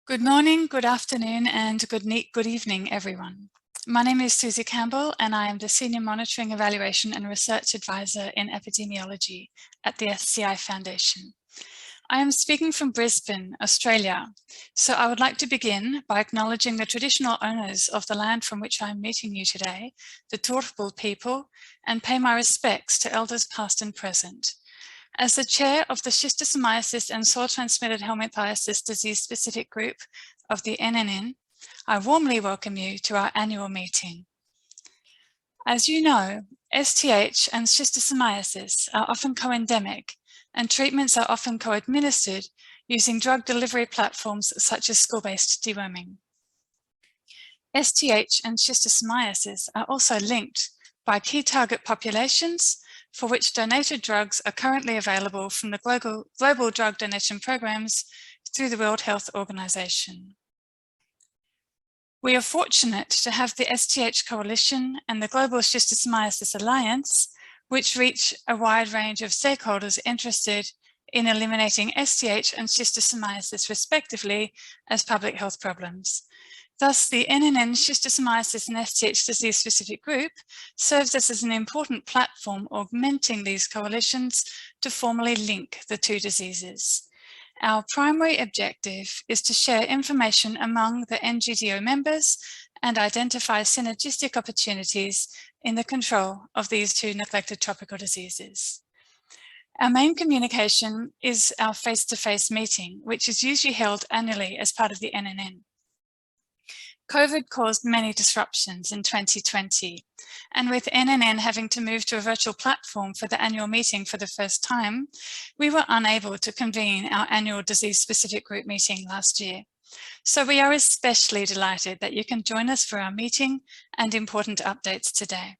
Good morning, good afternoon, and good evening, everyone. My name is Susie Campbell, and I am the Senior Monitoring, Evaluation and Research Advisor in Epidemiology at the SCI Foundation. I am speaking from Brisbane, Australia, so I would like to begin by acknowledging the traditional owners of the land from which I am meeting you today, the Turrbal people, and pay my respects to elders past and present. As the chair of the Schistosomiasis and soil-transmitted Helminthiasis disease-specific group of the NNN, I warmly welcome you to our annual meeting. As you know, STH and schistosomiasis are often co-endemic, and treatments are often co-administered using drug delivery platforms such as school-based deworming. STH and schistosomiasis are also linked by key target populations for which donated drugs are currently available from the global drug donation programs through the World Health Organization. We are fortunate to have the STH Coalition and the Global Schistosomiasis Alliance, which reach a wide range of stakeholders interested in eliminating STH and schistosomiasis respectively as public health problems. Thus, the NNN Schistosomiasis and STH disease-specific group serves us as an important platform augmenting these coalitions to formally link the two diseases. Our primary objective is to share information among the NGO members and identify synergistic opportunities in the control of these two neglected tropical diseases. Our main communication is our face-to-face meeting, which is usually held annually as part of the NNN. COVID caused many disruptions in 2020, and with NNN having to move to a virtual platform for the annual meeting for the first time, we were unable to convene our annual disease-specific group meeting last year. So we are especially delighted that you can join us for our meeting and important updates today.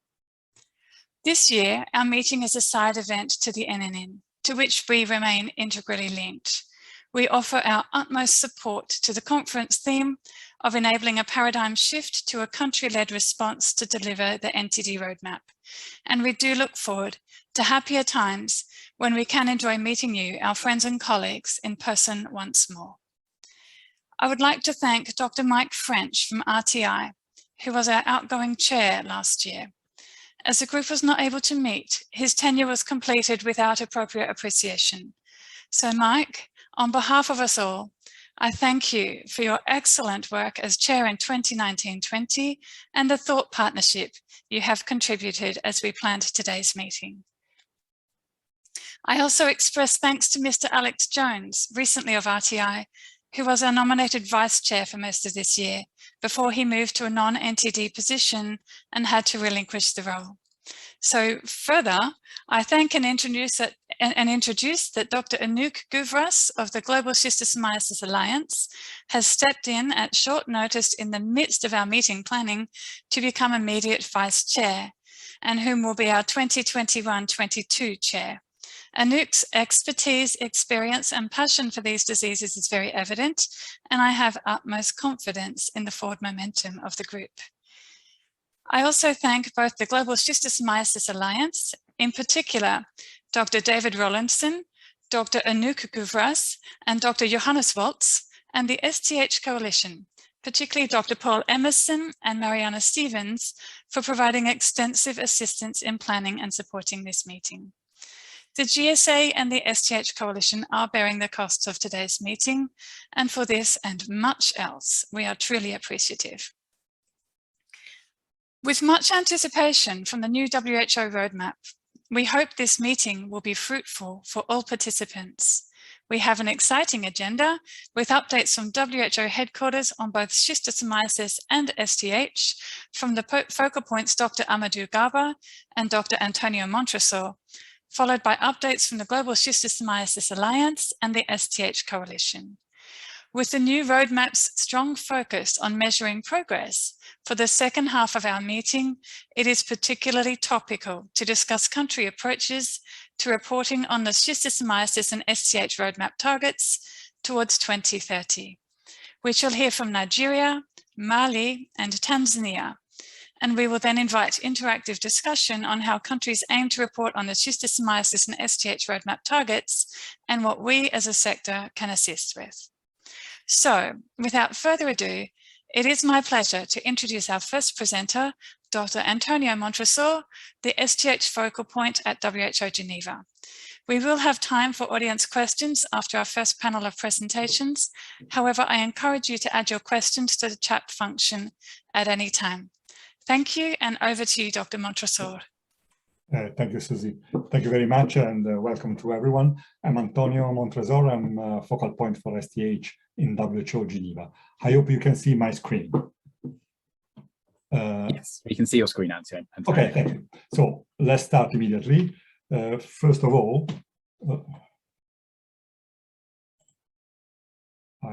This year, our meeting is a side event to the NNN, to which we remain integrally linked. We offer our utmost support to the conference theme of enabling a paradigm shift to a country-led response to deliver the NTD roadmap. And we do look forward to happier times when we can enjoy meeting you, our friends and colleagues, in person once more. I would like to thank Dr. Mike French from RTI, who was our outgoing chair last year. As the group was not able to meet, his tenure was completed without appropriate appreciation. So Mike, on behalf of us all, I thank you for your excellent work as chair in 2019-20 and the thought partnership you have contributed as we planned today's meeting. I also express thanks to Mr. Alex Jones, recently of RTI, who was our nominated vice chair for most of this year, before he moved to a non-NTD position and had to relinquish the role. So further, I thank and introduce that Dr. Anouk Guvras of the Global Schistosomiasis Alliance has stepped in at short notice in the midst of our meeting planning to become immediate vice chair, and whom will be our 2021-22 chair. Anouk's expertise, experience, and passion for these diseases is very evident, and I have utmost confidence in the forward momentum of the group. I also thank both the Global Schistosomiasis Alliance, in particular, Dr. David Rollinson, Dr. Anouk Guvras, and Dr. Johannes Waltz, and the STH Coalition, particularly Dr. Paul Emerson and Mariana Stevens, for providing extensive assistance in planning and supporting this meeting. The GSA and the SCH Coalition are bearing the costs of today's meeting, and for this and much else, we are truly appreciative. With much anticipation from the new WHO roadmap, we hope this meeting will be fruitful for all participants. We have an exciting agenda with updates from WHO headquarters on both schistosomiasis and STH from the focal points Dr. Amadou Garba and Dr. Antonio Montresor, followed by updates from the Global Schistosomiasis Alliance and the STH Coalition. With the new roadmap's strong focus on measuring progress, for the second half of our meeting, it is particularly topical to discuss country approaches to reporting on the schistosomiasis and SCH roadmap targets towards 2030. We shall hear from Nigeria, Mali, and Tanzania, and we will then invite interactive discussion on how countries aim to report on the schistosomiasis and SCH roadmap targets and what we as a sector can assist with. So, without further ado, it is my pleasure to introduce our first presenter, Dr. Antonio Montresor, the STH focal point at WHO Geneva. We will have time for audience questions after our first panel of presentations. However, I encourage you to add your questions to the chat function at any time. Thank you, and over to you, Dr. Montresor. Thank you, Susie. Thank you very much, and welcome to everyone. I'm Antonio Montresor. I'm focal point for STH in WHO Geneva. I hope you can see my screen. Yes, we can see your screen, Antonio. Okay, thank you. So let's start immediately. First of all,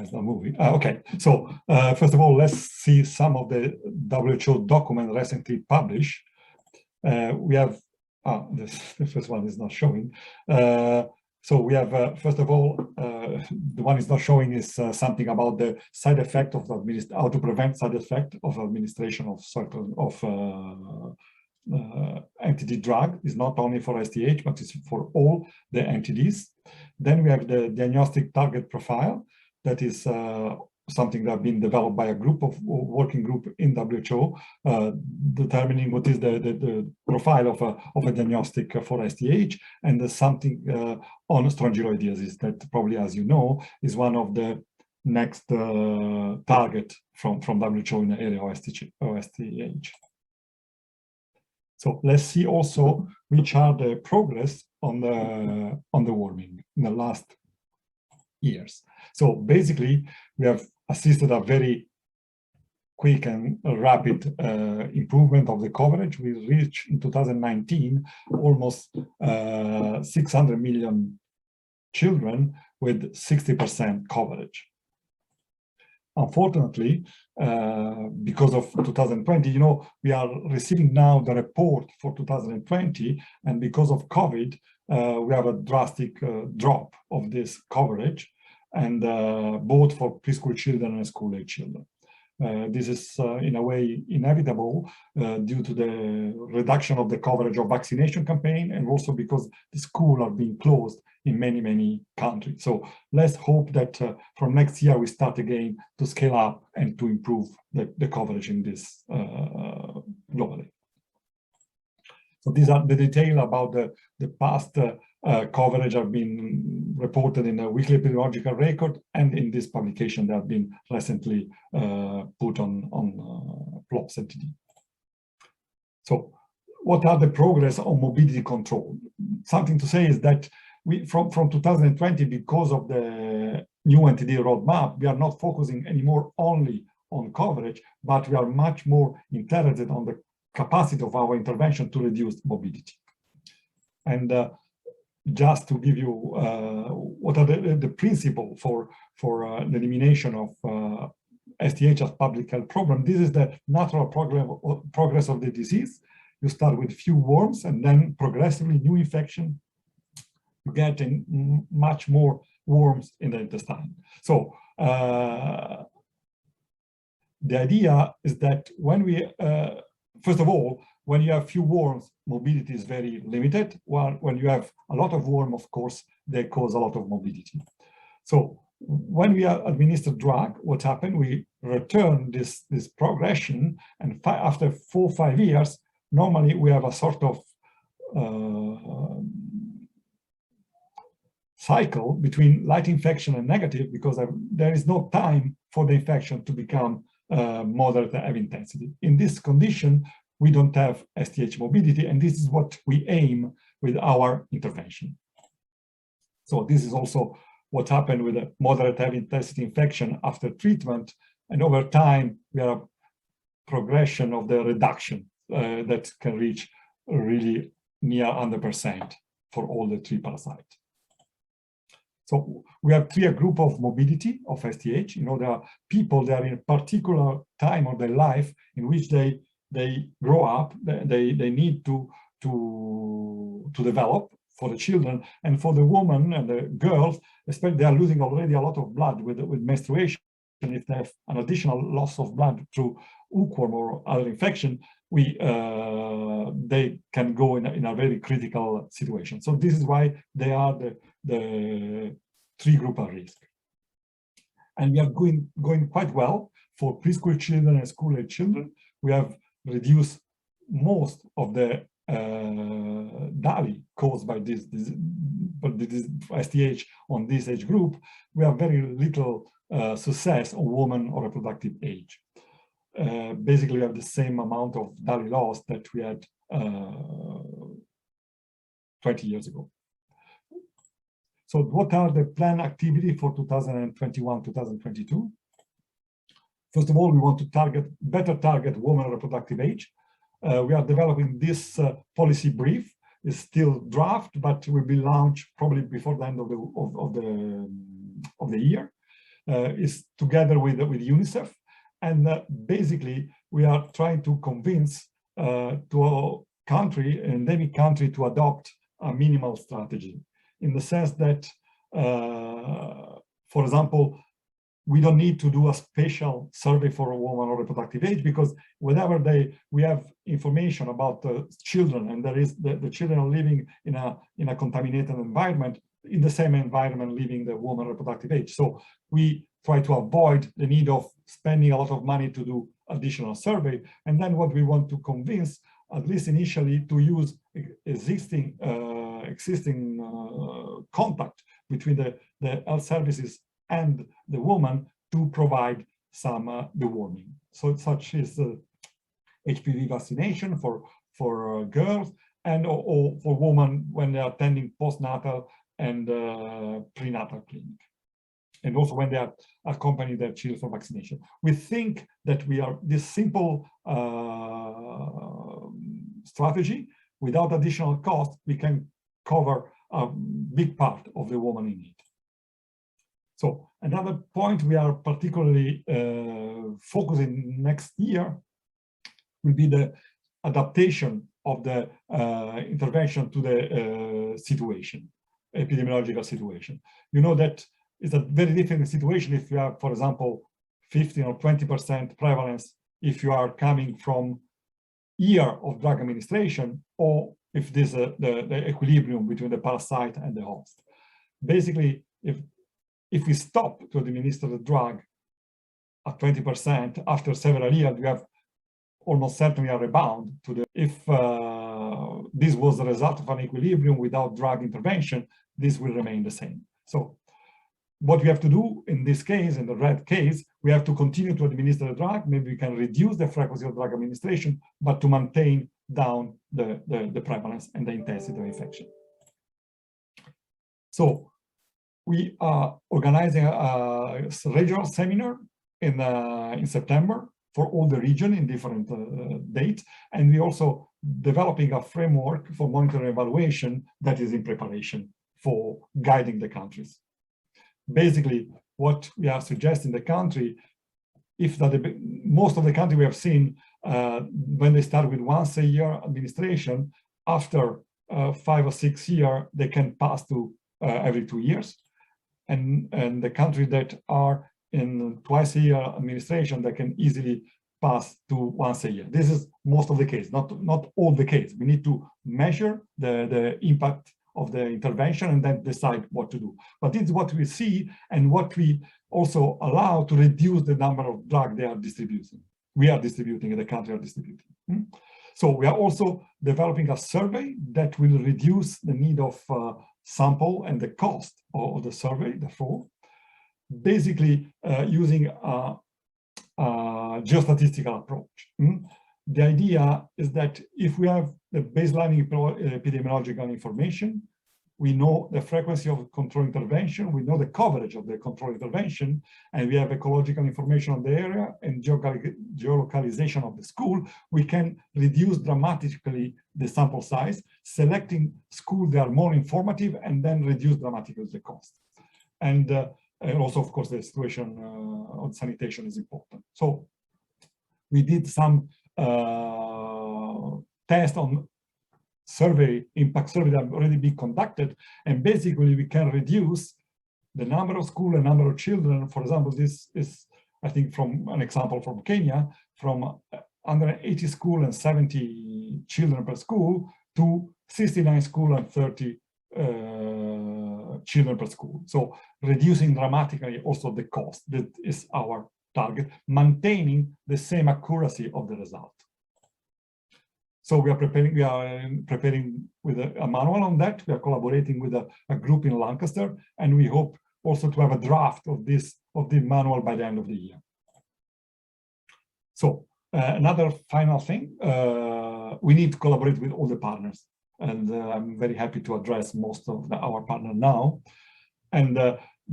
it's not moving. Okay, so first of all, let's see some of the WHO documents recently published. We have the first one is not showing. So we have, first of all, the one is not showing is something about the side effect of how to prevent side effect of administration of certain NTD drug. Is not only for STH, but it's for all the NTDs. Then we have the diagnostic target profile. That is something that has been developed by a group of working group in WHO, determining what is the profile of a diagnostic for STH, and something on strongyloidiasis that probably, as you know, is one of the next target from WHO in the area of STH. So let's see also which are the progress on the warming in the last years. So basically, we have assisted a very quick and rapid improvement of the coverage. We reached in 2019 almost 600 million children with 60% coverage. Unfortunately, because of 2020, you know, we are receiving now the report for 2020, and because of COVID, we have a drastic drop of this coverage, and both for preschool children and school-age children. This is in a way inevitable due to the reduction of the coverage of vaccination campaign, and also because the schools are being closed in many countries. So let's hope that from next year we start again to scale up and to improve the coverage in this globally. So these are the detail about the past coverage have been reported in a weekly epidemiological record, and in this publication that have been recently put on PLOPS NTD. So what are the progress on mobility control? Something to say is that we from 2020, because of the new NTD roadmap, we are not focusing anymore only on coverage, but we are much more interested on the capacity of our intervention to reduce mobility. And just to give you what are the principle for the elimination of STH as public health problem. This is the natural progress of the disease. You start with few worms, and then progressively new infection, you get in much more worms in the intestine. So the idea is that when we first of all, when you have few worms, mobility is very limited. While when you have a lot of worms, of course, they cause a lot of mobility. So when we administer drug, what happened? We return this progression, and after 4 or 5 years, normally we have a sort of cycle between light infection and negative, because there is no time for the infection to become moderate and heavy intensity. In this condition, we don't have STH mobility, and this is what we aim with our intervention. So this is also what happened with a moderate heavy intensity infection after treatment, and over time we have a progression of the reduction that can reach really near 100% for all the 3 parasites. So we have clear group of mobility of STH. You know, there are people that are in a particular time of their life in which they grow up, they need to develop. For the children and for the women and the girls, especially, they are losing already a lot of blood with menstruation. If they have an additional loss of blood through hookworm or other infection, they can go in a very critical situation. So this is why they are the 3 group at risk. And we are going quite well for preschool children and school-age children. We have reduced most of the DALI caused by this STH on this age group. We have very little success on women or reproductive age. Basically, we have the same amount of DALI loss that we had 20 years ago. So what are the planned activity for 2021-2022? First of all, we want to better target women of reproductive age. We are developing this policy brief. It's still draft, but will be launched probably before the end of the year. It's together with UNICEF, and basically we are trying to convince to a country, an endemic country, to adopt a minimal strategy, in the sense that, for example, we don't need to do a special survey for a woman of reproductive age, because whenever we have information about the children, and there is the children are living in a contaminated environment, in the same environment living the woman of reproductive age. So we try to avoid the need of spending a lot of money to do additional survey. And then what we want to convince, at least initially, to use existing contact between the health services and the woman to provide some deworming. So such is HPV vaccination for girls, and or for women when they are attending postnatal and prenatal clinic, and also when they are accompanying their children for vaccination. We think that this simple strategy, without additional cost, we can cover a big part of the woman in need. So another point we are particularly focusing next year will be the adaptation of the intervention to the situation, epidemiological situation. You know that it's a very different situation if you have, for example, 15 or 20% prevalence if you are coming from year of drug administration, or if there's the equilibrium between the parasite and the host. Basically, if we stop to administer the drug at 20%, after several years, we have almost certainly a rebound to the, if this was the result of an equilibrium without drug intervention, this will remain the same. So what we have to do in this case, in the red case, we have to continue to administer the drug. Maybe we can reduce the frequency of drug administration, but to maintain down the prevalence and the intensity of infection. So we are organizing a regional seminar in September for all the region in different dates, and we also developing a framework for monitoring and evaluation that is in preparation for guiding the countries. Basically, what we are suggesting the country, if that most of the country we have seen when they start with once a year administration, after 5 or 6 years, they can pass to every 2 years. And the countries that are in twice a year administration, they can easily pass to once a year. This is most of the case, not all the case. We need to measure the impact of the intervention and then decide what to do. But it's what we see and what we also allow to reduce the number of drugs they are distributing. We are distributing and the country are distributing. So we are also developing a survey that will reduce the need of sample and the cost of the survey, therefore, basically using a geostatistical approach. The idea is that if we have the baseline epidemiological information, we know the frequency of control intervention, we know the coverage of the control intervention, and we have ecological information on the area and geolocalization of the school, we can reduce dramatically the sample size, selecting schools that are more informative, and then reduce dramatically the cost. And also, of course, the situation on sanitation is important. So we did some test on impact survey that have already been conducted, and basically we can reduce the number of schools and number of children. For example, this is, I think, from an example from Kenya, from 180 schools and 70 children per school to 69 schools and 30 children per school. So reducing dramatically also the cost. That is our target, maintaining the same accuracy of the result. So we are preparing with a manual on that. We are collaborating with a group in Lancaster, and we hope also to have a draft of the manual by the end of the year. So another final thing, we need to collaborate with all the partners, and I'm very happy to address most of our partners now. And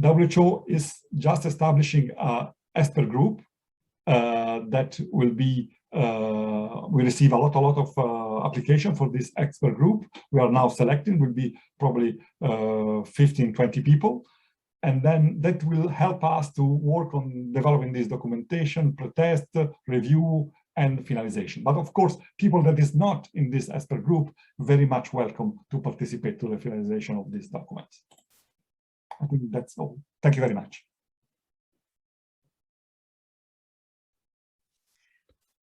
WHO is just establishing a expert group that will be. We receive a lot of application for this expert group. We are now selecting, will be probably 15, 20 people. And then that will help us to work on developing this documentation, pretest, review, and finalization. But of course, people that is not in this expert group, very much welcome to participate to the finalization of these documents. I think that's all. Thank you very much.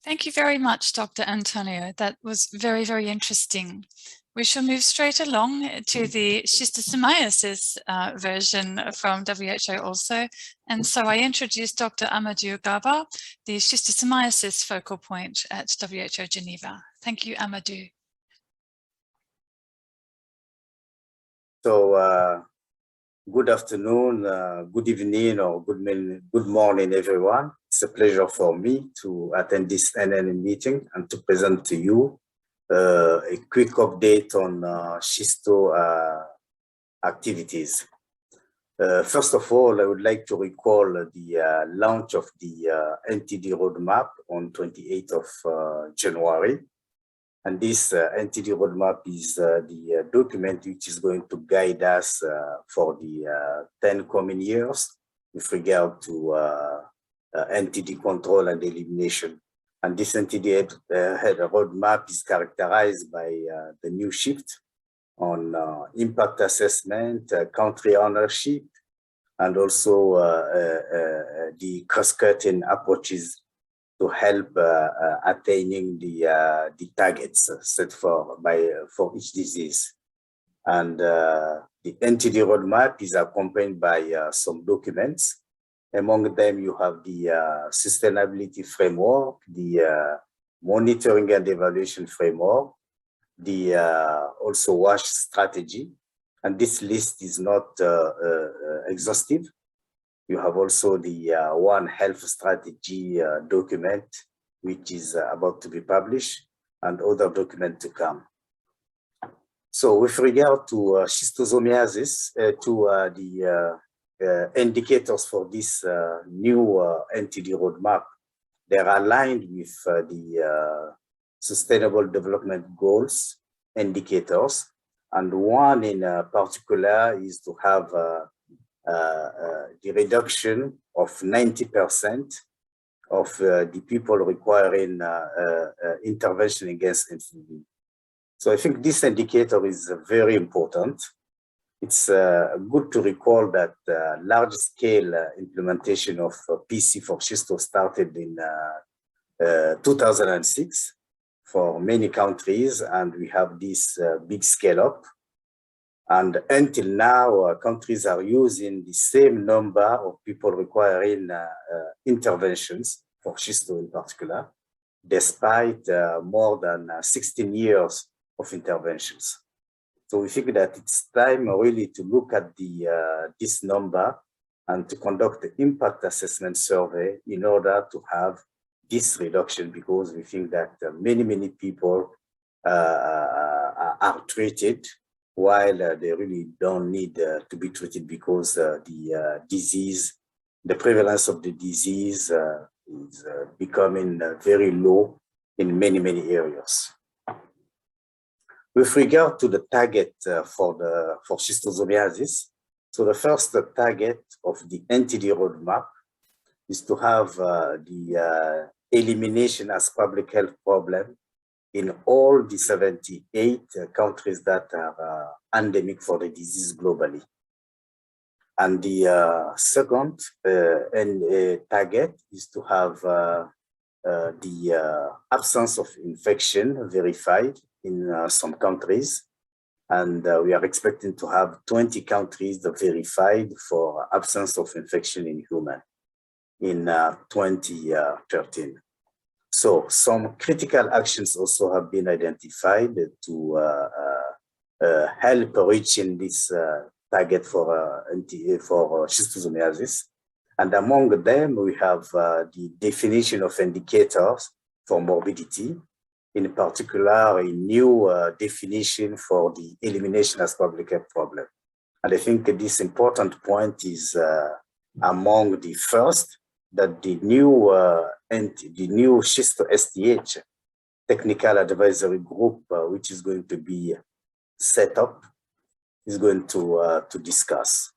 Thank you very much, Dr. Antonio. That was very, very interesting. We shall move straight along to the schistosomiasis version from WHO also. And so I introduce Dr. Amadou Gaba, the schistosomiasis focal point at WHO Geneva. Thank you, Amadou. So good afternoon, good evening, or good morning, everyone. It's a pleasure for me to attend this NNN meeting and to present to you a quick update on schisto activities. First of all, I would like to recall the launch of the NTD roadmap on 28th of January. And this NTD roadmap is the document which is going to guide us for the 10 coming years with regard to NTD control and elimination. And this NTD roadmap is characterized by the new shift on impact assessment, country ownership, and also the cross-cutting approaches to help attaining the targets set for each disease. And the NTD roadmap is accompanied by some documents. Among them, you have the sustainability framework, the monitoring and evaluation framework, the also WASH strategy. And this list is not exhaustive. You have also the One Health Strategy document, which is about to be published, and other documents to come. So with regard to schistosomiasis, to the indicators for this new NTD roadmap, they are aligned with the Sustainable Development Goals indicators. And one in particular is to have the reduction of 90% of the people requiring intervention against NTD. So I think this indicator is very important. It's good to recall that large-scale implementation of PC for Schisto started in 2006 for many countries, and we have this big scale-up. And until now, countries are using the same number of people requiring interventions for Schisto in particular, despite more than 16 years of interventions. So we think that it's time really to look at this number and to conduct the impact assessment survey in order to have this reduction, because we think that many people are treated while they really don't need to be treated, because the disease, the prevalence of the disease is becoming very low in many areas. With regard to the target for schistosomiasis, so the first target of the NTD roadmap is to have the elimination as public health problem in all the 78 countries that are endemic for the disease globally. And the second target is to have the absence of infection verified in some countries. And we are expecting to have 20 countries verified for absence of infection in human in 2013. So some critical actions also have been identified to help reaching this target for schistosomiasis. And among them, we have the definition of indicators for morbidity, in particular, a new definition for the elimination as public health problem. And I think this important point is among the first, that the new Schisto-STH technical advisory group, which is going to be set up, is going to discuss.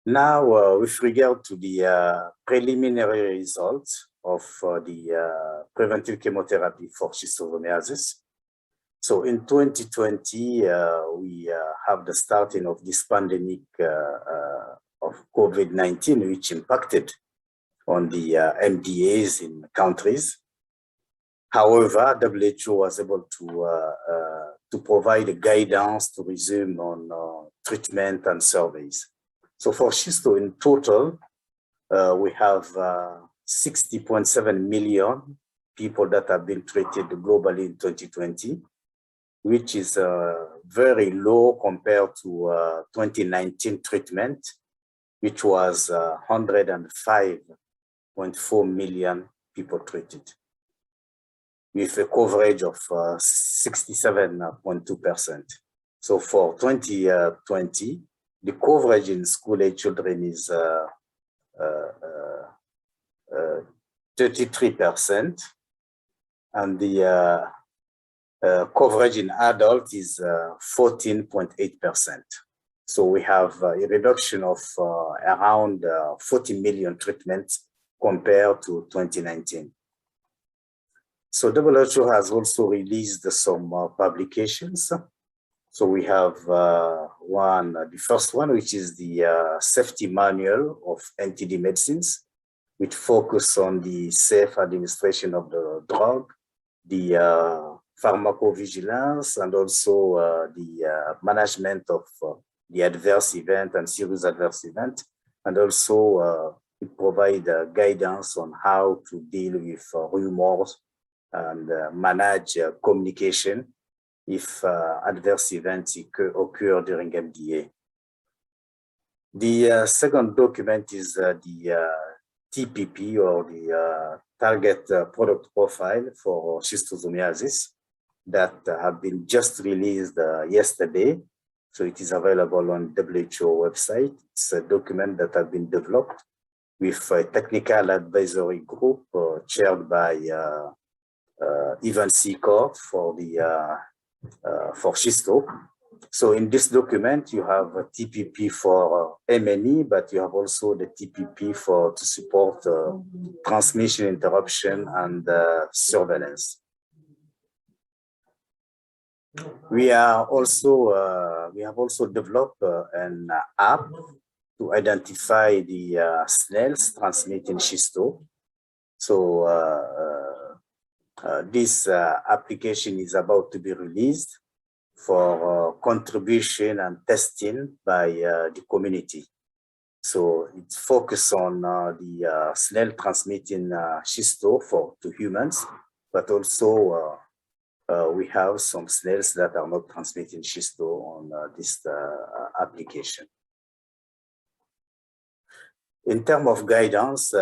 Now, with regard to the preliminary results of the preventive chemotherapy for schistosomiasis. So in 2020, we have the starting of this pandemic of COVID-19, which impacted on the MDAs in countries. However, WHO was able to provide guidance to resume on treatment and surveys. So for Schisto in total, we have 60.7 million people that have been treated globally in 2020, which is very low compared to 2019 treatment, which was 105.4 million people treated, with a coverage of 67.2%. So for 2020, the coverage in school-age children is 33%, and the coverage in adult is 14.8%. So we have a reduction of around 40 million treatments compared to 2019. So WHO has also released some publications. So we have the first one, which is the safety manual of NTD medicines, which focus on the safe administration of the drug, the pharmacovigilance, and also the management of the adverse event and serious adverse event. And also it provides guidance on how to deal with rumors and manage communication if adverse events occur during MDA. The second document is the TPP, or the target product profile for schistosomiasis, that have been just released yesterday. So it is available on WHO website. It's a document that has been developed with a technical advisory group chaired by Ivan Sikor for Schisto. So in this document, you have a TPP for MNE, but you have also the TPP to support transmission interruption and surveillance. We have also developed an app to identify the snails transmitting Schisto. So this application is about to be released for contribution and testing by the community. So it's focused on the snail transmitting Schisto to humans, but also we have some snails that are not transmitting Schisto on this application. In terms of guidance,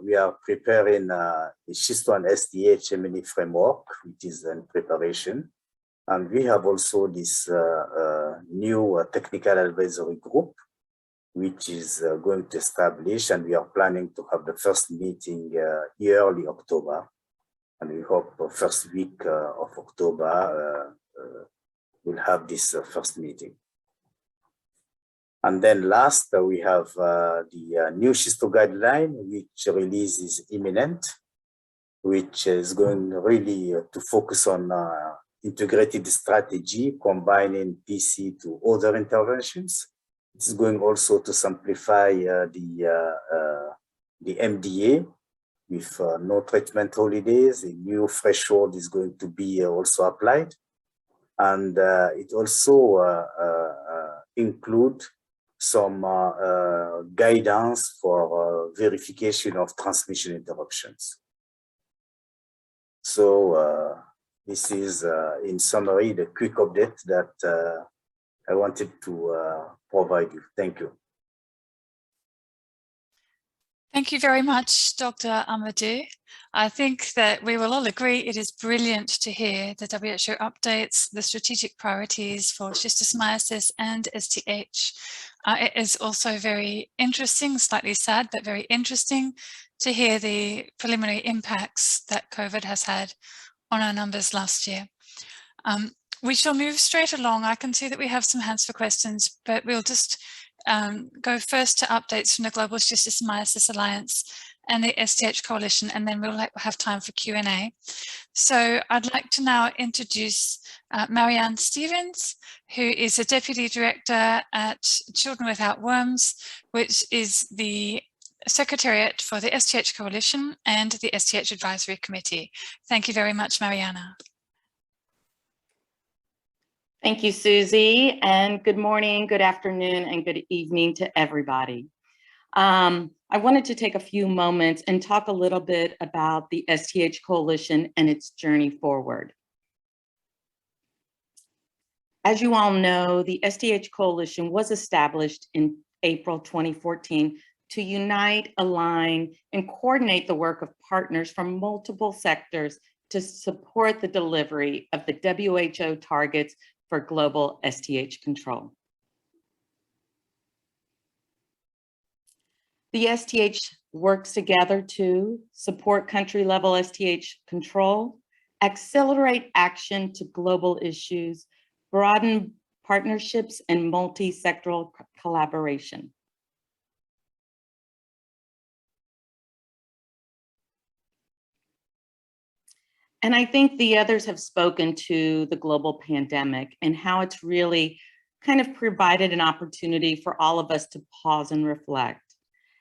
we are preparing the Schisto and STH MNE framework, which is in preparation. And we have also this new technical advisory group, which is going to establish, and we are planning to have the first meeting early October. And we hope first week of October we'll have this first meeting. And then last, we have the new Schisto guideline, which release is imminent, which is going really to focus on integrated strategy, combining PC to other interventions. It's going also to simplify the MDA with no treatment holidays. A new threshold is going to be also applied. And it also includes some guidance for verification of transmission interruptions. So this is, in summary, the quick update that I wanted to provide you. Thank you. Thank you very much, Dr. Amadou. I think that we will all agree it is brilliant to hear the WHO updates the strategic priorities for schistosomiasis and STH. It is also very interesting, slightly sad, but very interesting to hear the preliminary impacts that COVID has had on our numbers last year. We shall move straight along. I can see that we have some hands for questions, but we'll just go first to updates from the Global Schistosomiasis Alliance and the SCH Coalition, and then we'll have time for Q&A. So I'd like to now introduce Marianne Stevens, who is a Deputy Director at Children Without Worms, which is the Secretariat for the SCH Coalition and the SCH Advisory Committee. Thank you very much, Mariana. Thank you, Susie, and good morning, good afternoon, and good evening to everybody. I wanted to take a few moments and talk a little bit about the SCH Coalition and its journey forward. As you all know, the SCH Coalition was established in April 2014 to unite, align, and coordinate the work of partners from multiple sectors to support the delivery of the WHO targets for global STH control. The STH works together to support country-level STH control, accelerate action to global issues, broaden partnerships, and multi-sectoral collaboration. And I think the others have spoken to the global pandemic and how it's really kind of provided an opportunity for all of us to pause and reflect.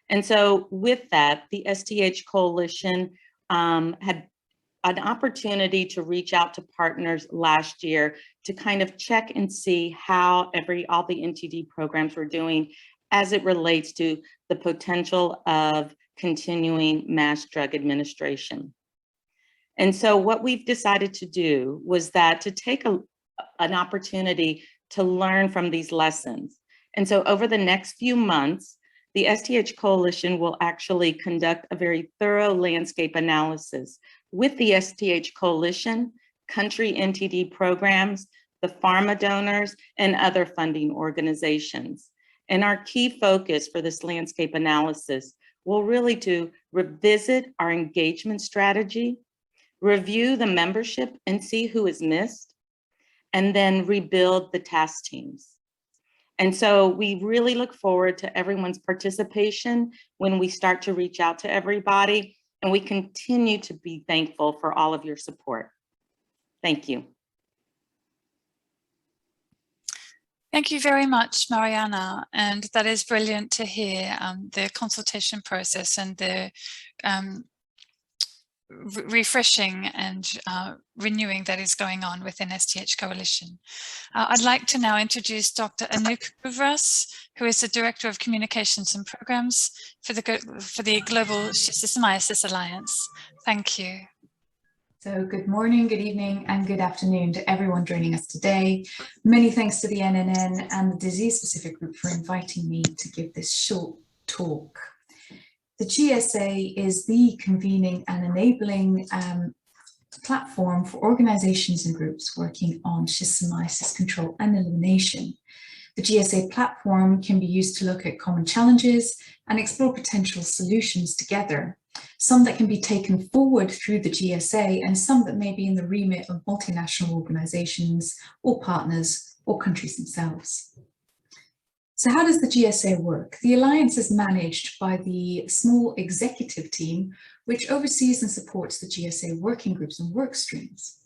And so with that, the STH Coalition had an opportunity to reach out to partners last year to kind of check and see how all the NTD programs were doing as it relates to the potential of continuing mass drug administration. And so what we've decided to do was that to take an opportunity to learn from these lessons. And so over the next few months, the STH Coalition will actually conduct a very thorough landscape analysis with the STH Coalition, country NTD programs, the pharma donors, and other funding organizations. And our key focus for this landscape analysis will really to revisit our engagement strategy, review the membership and see who is missed, and then rebuild the task teams. And so we really look forward to everyone's participation when we start to reach out to everybody, and we continue to be thankful for all of your support. Thank you. Thank you very much, Mariana. And that is brilliant to hear the consultation process and the refreshing and renewing that is going on within STH Coalition. I'd like to now introduce Dr. Anouk Bouvras, who is the Director of Communications and Programs for the Global Schistosomiasis Alliance. Thank you. So good morning, good evening, and good afternoon to everyone joining us today. Many thanks to the NNN and the Disease Specific Group for inviting me to give this short talk. The GSA is the convening and enabling platform for organizations and groups working on schistosomiasis control and elimination. The GSA platform can be used to look at common challenges and explore potential solutions together, some that can be taken forward through the GSA and some that may be in the remit of multinational organizations or partners or countries themselves. So how does the GSA work? The Alliance is managed by the small executive team, which oversees and supports the GSA working groups and work streams.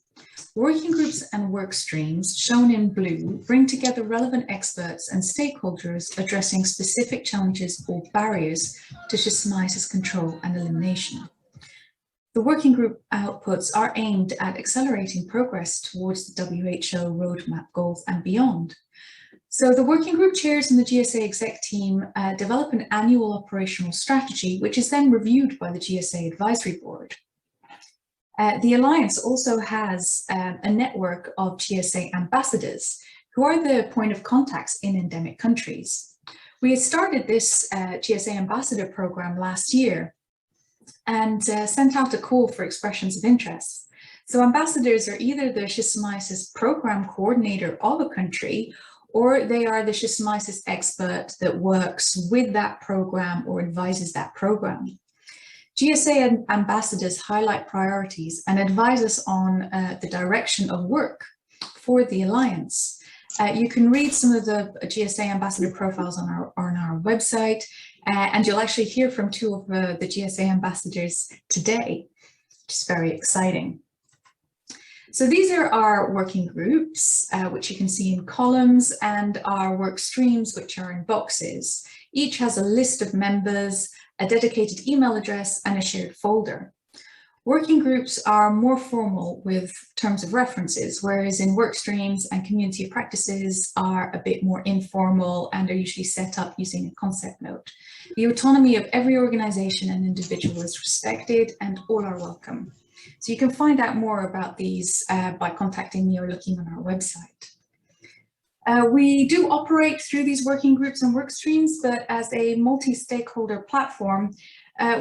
Working groups and work streams, shown in blue, bring together relevant experts and stakeholders addressing specific challenges or barriers to schistosomiasis control and elimination. The working group outputs are aimed at accelerating progress towards the WHO roadmap goals and beyond. So the working group chairs and the GSA exec team develop an annual operational strategy, which is then reviewed by the GSA advisory board. The Alliance also has a network of GSA ambassadors who are the point of contacts in endemic countries. We had started this GSA ambassador program last year and sent out a call for expressions of interest. So ambassadors are either the Schistosomiasis program coordinator of a country, or they are the Schistosomiasis expert that works with that program or advises that program. GSA ambassadors highlight priorities and advise us on the direction of work for the Alliance. You can read some of the GSA ambassador profiles on our website, and you'll actually hear from two of the GSA ambassadors today, which is very exciting. So these are our working groups, which you can see in columns, and our work streams, which are in boxes. Each has a list of members, a dedicated email address, and a shared folder. Working groups are more formal with terms of references, whereas in work streams and community of practices are a bit more informal and are usually set up using a concept note. The autonomy of every organization and individual is respected, and all are welcome. So you can find out more about these by contacting me or looking on our website. We do operate through these working groups and work streams, but as a multi-stakeholder platform,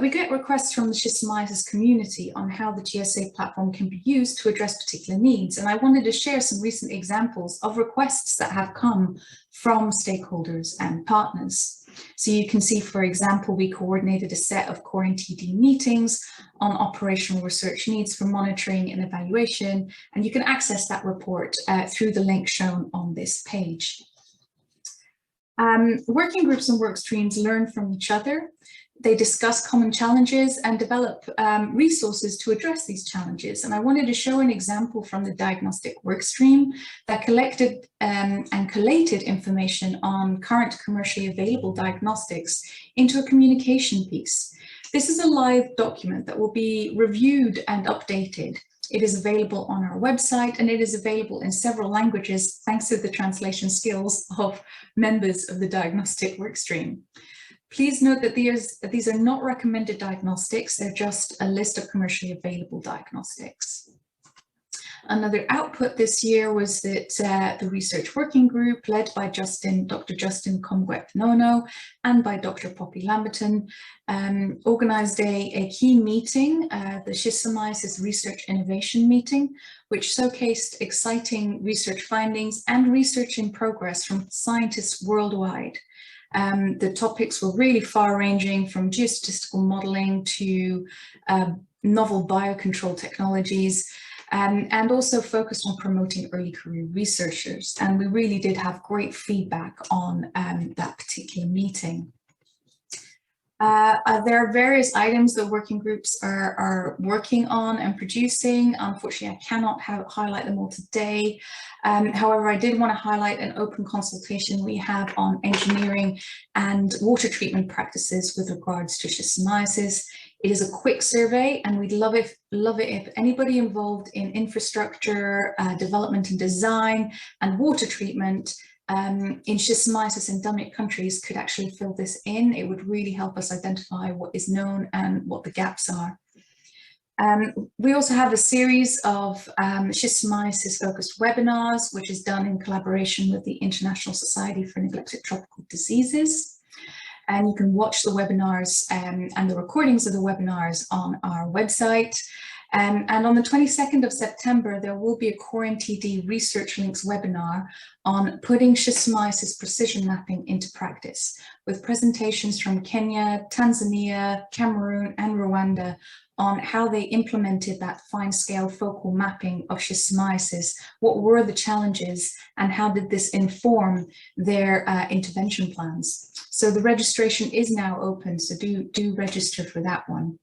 we get requests from the Schistosomiasis community on how the GSA platform can be used to address particular needs. And I wanted to share some recent examples of requests that have come from stakeholders and partners. So you can see, for example, we coordinated a set of core NTD meetings on operational research needs for monitoring and evaluation, and you can access that report through the link shown on this page. Working groups and work streams learn from each other. They discuss common challenges and develop resources to address these challenges. And I wanted to show an example from the diagnostic workstream that collected and collated information on current commercially available diagnostics into a communication piece. This is a live document that will be reviewed and updated. It is available on our website, and it is available in several languages thanks to the translation skills of members of the diagnostic workstream. Please note that these are not recommended diagnostics, they're just a list of commercially available diagnostics. Another output this year was that the research working group led by Dr. Justin Comguet-Nono and by Dr. Poppy Lamberton organized a key meeting, the Schistosomiasis Research Innovation Meeting, which showcased exciting research findings and research in progress from scientists worldwide. The topics were really far-ranging, from geostatistical modeling to novel biocontrol technologies, and also focused on promoting early career researchers. And we really did have great feedback on that particular meeting. There are various items that working groups are working on and producing. Unfortunately, I cannot highlight them all today. However, I did want to highlight an open consultation we have on engineering and water treatment practices with regards to schistosomiasis. It is a quick survey, and we'd love it if anybody involved in infrastructure, development and design, and water treatment in schistosomiasis endemic countries could actually fill this in. It would really help us identify what is known and what the gaps are. We also have a series of schistosomiasis focused webinars, which is done in collaboration with the International Society for Neglected Tropical Diseases. And you can watch the webinars and the recordings of the webinars on our website. And on the 22nd of September, there will be a Core NTD Research Links webinar on putting schistosomiasis precision mapping into practice, with presentations from Kenya, Tanzania, Cameroon, and Rwanda on how they implemented that fine-scale focal mapping of schistosomiasis, what were the challenges, and how did this inform their intervention plans. So the registration is now open, so do register for that one.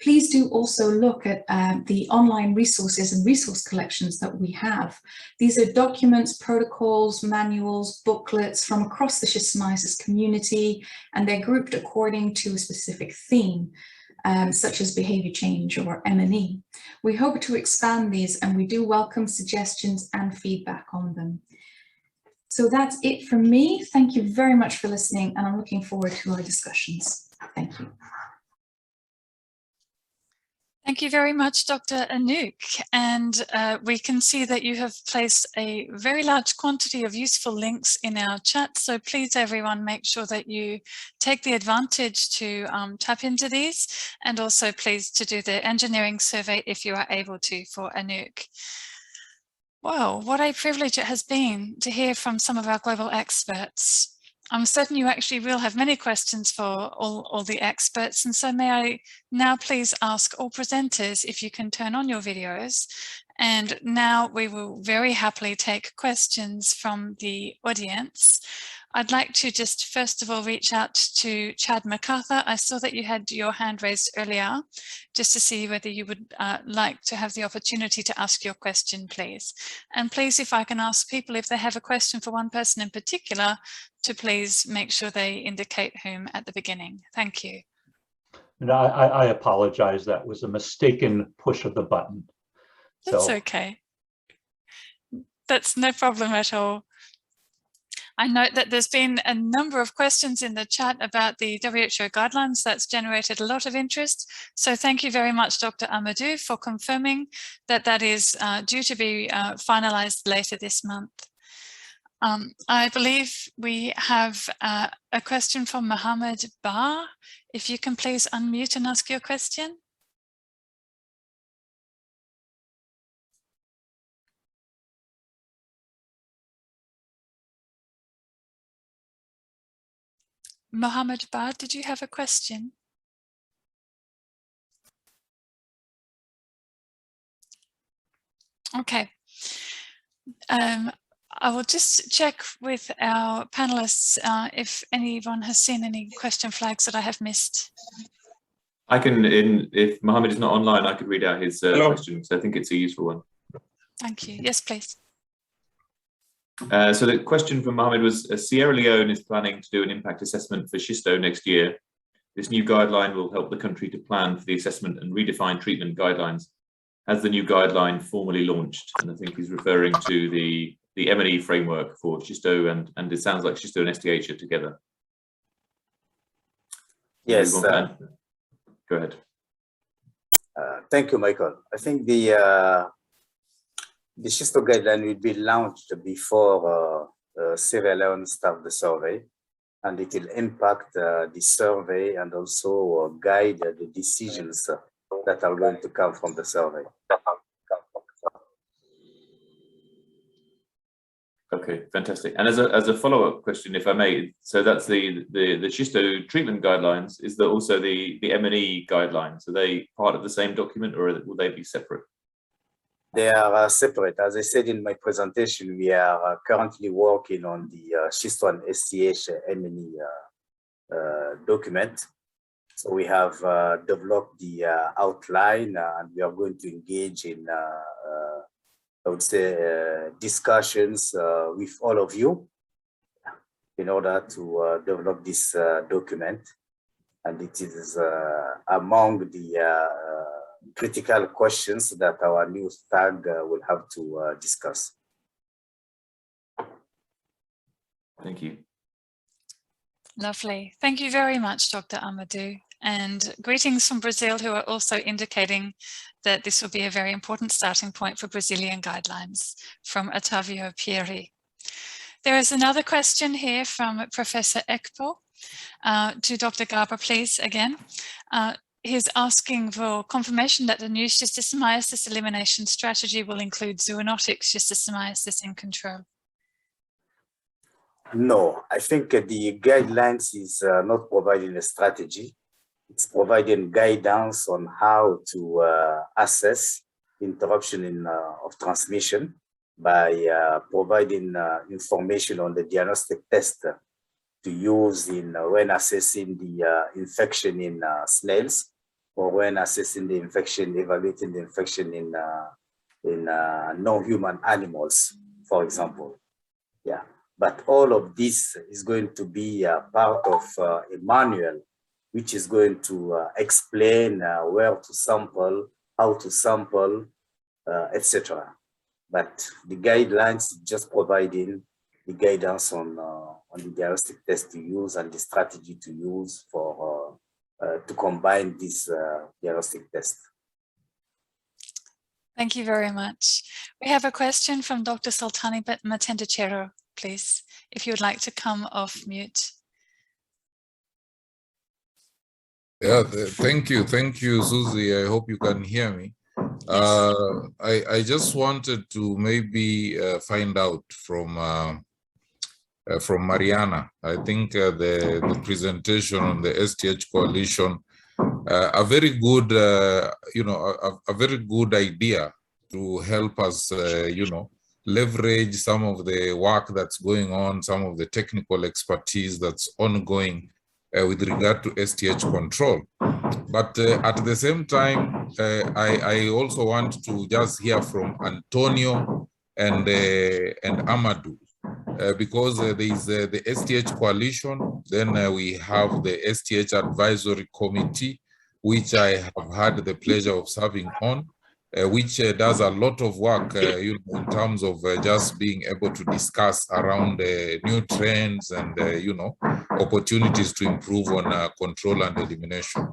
Please do also look at the online resources and resource collections that we have. These are documents, protocols, manuals, booklets from across the schistosomiasis community, and they're grouped according to a specific theme. such as behaviour change or NNN. We hope to expand these, and we do welcome suggestions and feedback on them. So that's it from me. Thank you very much for listening, and I'm looking forward to our discussions. Thank you. Thank you very much, Dr. Anouk. And we can see that you have placed a very large quantity of useful links in our chat. So please, everyone, make sure that you take the advantage to tap into these, and also please to do the engineering survey if you are able to for Anouk. Wow, what a privilege it has been to hear from some of our global experts. I'm certain you actually will have many questions for all the experts, and so may I now please ask all presenters if you can turn on your videos. And now we will very happily take questions from the audience. I'd like to just first of all reach out to Chad MacArthur. I saw that you had your hand raised earlier, just to see whether you would like to have the opportunity to ask your question, please. And please, if I can ask people if they have a question for one person in particular, to please make sure they indicate whom at the beginning. Thank you. And I apologize. That was a mistaken push of the button. That's okay. That's no problem at all. I note that there's been a number of questions in the chat about the WHO guidelines. That's generated a lot of interest. So thank you very much, Dr. Amadou, for confirming that that is due to be finalized later this month. I believe we have a question from Mohammed Bar. If you can please unmute and ask your question. Mohammed Bar, did you have a question? Okay. I will just check with our panelists if anyone has seen any question flags that I have missed. I can, if Mohammed is not online, I could read out his question, because I think it's a useful one. Thank you. Yes, please. So the question from Mohammed was, Sierra Leone is planning to do an impact assessment for schisto next year. This new guideline will help the country to plan for the assessment and redefine treatment guidelines. Has the new guideline formally launched? And I think he's referring to the M&E framework for schisto, and it sounds like schisto and STH are together. Yes. Go ahead. Thank you, Michael. I think the schisto guideline will be launched before Sierra Leone start the survey, and it will impact the survey and also guide the decisions that are going to come from the survey. Okay, fantastic. And as a follow-up question, if I may, so that's the schisto treatment guidelines. Is there also the M&E guidelines? Are they part of the same document, or will they be separate? They are separate. As I said in my presentation, we are currently working on the schisto and SCH M&E document. So we have developed the outline, and we are going to engage in I would say discussions with all of you in order to develop this document, and it is among the critical questions that our new STAG will have to discuss. Thank you. Lovely. Thank you very much, Dr. Amadou. And greetings from Brazil, who are also indicating that this will be a very important starting point for Brazilian guidelines, from Otávio Pieri. There is another question here from Professor Ekpo to Dr. Garber, please, again. He's asking for confirmation that the new schistosomiasis elimination strategy will include zoonotic schistosomiasis in control. No, I think the guidelines is not providing a strategy. It's providing guidance on how to assess interruption of transmission by providing information on the diagnostic test to use when assessing the infection in snails, or when assessing the infection, evaluating the infection in non-human animals, for example. Yeah, but all of this is going to be part of a manual which is going to explain where to sample, how to sample, etc. But the guidelines just providing the guidance on the diagnostic test to use and the strategy to use for to combine this diagnostic test. Thank you very much. We have a question from Dr. Sultani Matendachero, please, if you would like to come off mute. Yeah, thank you, Susie. I hope you can hear me. Yes. I just wanted to maybe find out from Mariana. I think the presentation on the STH coalition, a very good, a very good idea to help us, leverage some of the work that's going on, some of the technical expertise that's ongoing with regard to STH control. But at the same time, I also want to just hear from Antonio and Amadou, because there is the STH coalition, then we have the STH advisory committee, which I have had the pleasure of serving on, which does a lot of work in terms of just being able to discuss around new trends and opportunities to improve on control and elimination.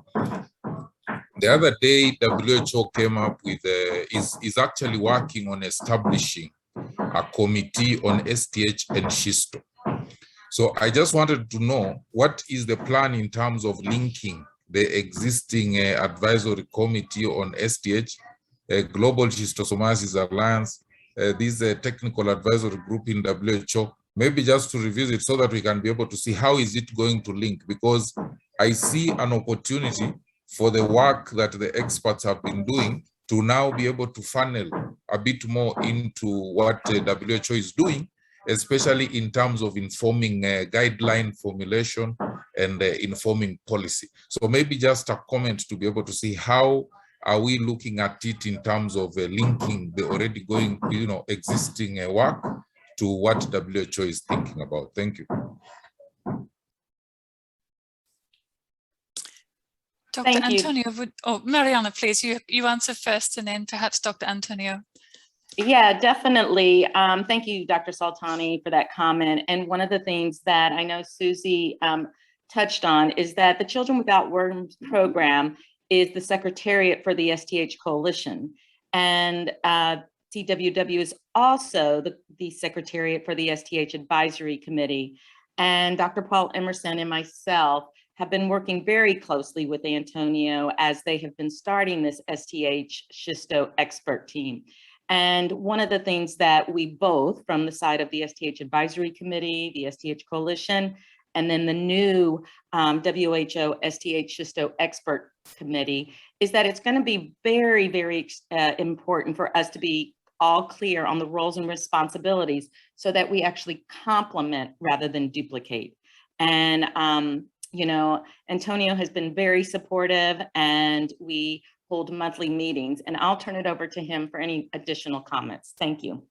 The other day, WHO came up with is actually working on establishing a committee on STH and Schisto. So I just wanted to know, what is the plan in terms of linking the existing advisory committee on STH, Global Schistosomiasis Alliance, this technical advisory group in WHO, maybe just to revisit so that we can be able to see how is it going to link, because I see an opportunity for the work that the experts have been doing to now be able to funnel a bit more into what WHO is doing, especially in terms of informing guideline formulation and informing policy. So maybe just a comment to be able to see how are we looking at it in terms of linking the already going, existing work to what WHO is thinking about. Thank you. Dr. Thank you. Antonio, Mariana, please, you answer first and then perhaps Dr. Antonio. Yeah, definitely. Thank you, Dr. Sultani, for that comment. And one of the things that I know Susie touched on is that the Children Without Worms program is the secretariat for the STH Coalition. And CWW is also the secretariat for the STH Advisory Committee. And Dr. Paul Emerson and myself have been working very closely with Antonio as they have been starting this STH Schisto expert team. And one of the things that we both, from the side of the STH Advisory Committee, the STH Coalition, and then the new WHO STH Schisto Expert Committee, is that it's going to be very, very important for us to be all clear on the roles and responsibilities so that we actually complement rather than duplicate. And, Antonio has been very supportive, and we hold monthly meetings, and I'll turn it over to him for any additional comments. Thank you.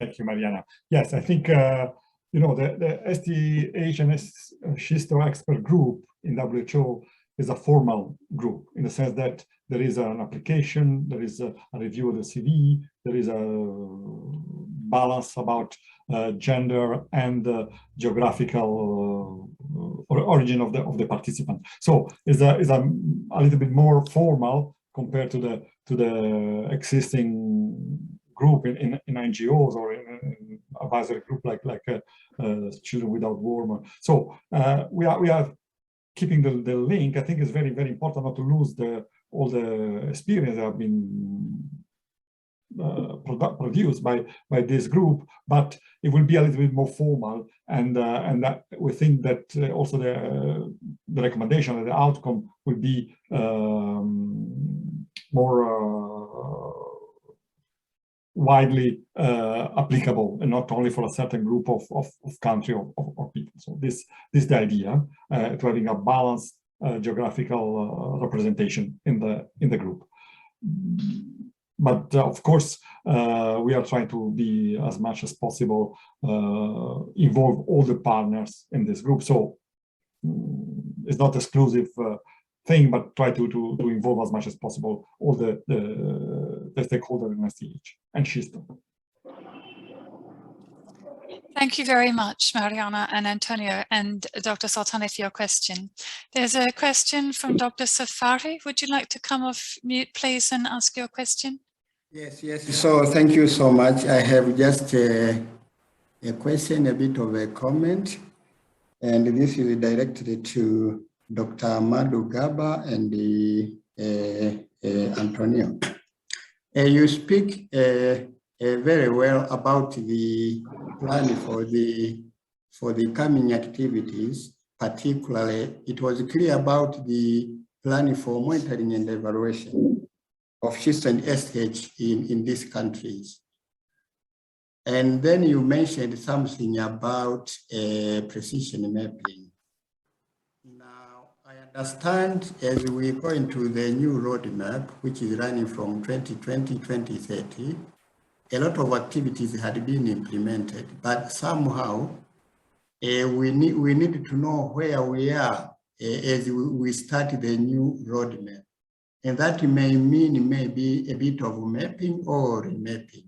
Thank you, Mariana. Yes, I think, the STH and Schisto expert group in WHO is a formal group in the sense that there is an application, there is a review of the CV, there is a balance about gender and geographical origin of the participant. So it's a little bit more formal compared to the existing group in NGOs or in advisory group like Children Without Worms. So we are keeping the link. I think it's very, very important not to lose all the experience that have been produced by this group, but it will be a little bit more formal, and that we think that also the recommendation and the outcome will be more widely applicable, and not only for a certain group of country or people. So this is the idea, to having a balanced geographical representation in the group. But of course, we are trying to be as much as possible involve all the partners in this group. So is not exclusive thing, but try to involve as much as possible all the stakeholders in SCH and Schisto. Thank you very much, Mariana and Antonio and Dr. Soltani for your question. There's a question from Dr. Safari. Would you like to come off mute, please, and ask your question? Yes. So thank you so much. I have just a question, a bit of a comment, and this is directed to Dr. Amadou Gaba and Antonio. You speak very well about the plan for the coming activities. Particularly, it was clear about the plan for monitoring and evaluation of Schisto and SCH in these countries. And then you mentioned something about precision mapping. Now, I understand as we go into the new roadmap, which is running from 2020-2030, a lot of activities had been implemented, but somehow we need to know where we are as we start the new roadmap. And that may mean maybe a bit of mapping or remapping.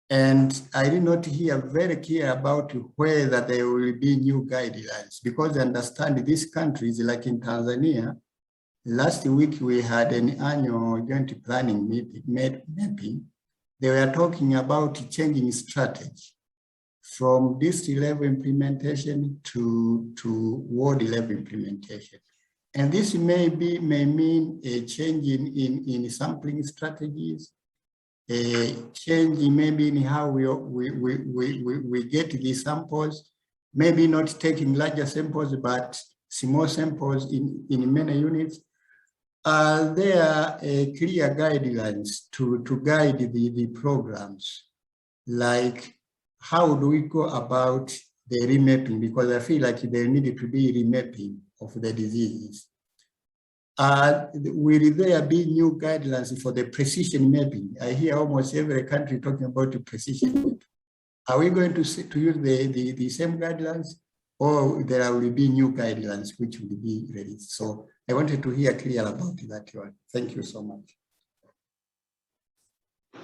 And I did not hear very clear about whether there will be new guidelines, because I understand these countries, like in Tanzania, last week we had an annual joint planning mapping. They were talking about changing strategy from district level implementation to ward level implementation. And this may mean a change in sampling strategies, a change maybe in how we get these samples, maybe not taking larger samples, but small samples in many units. Are there clear guidelines to guide the programs? Like, how do we go about the remapping? Because I feel like there needed to be remapping of the diseases. Will there be new guidelines for the precision mapping? I hear almost every country talking about the precision mapping. Are we going to use the same guidelines, or there will be new guidelines which will be released? So I wanted to hear clear about that one. Thank you so much.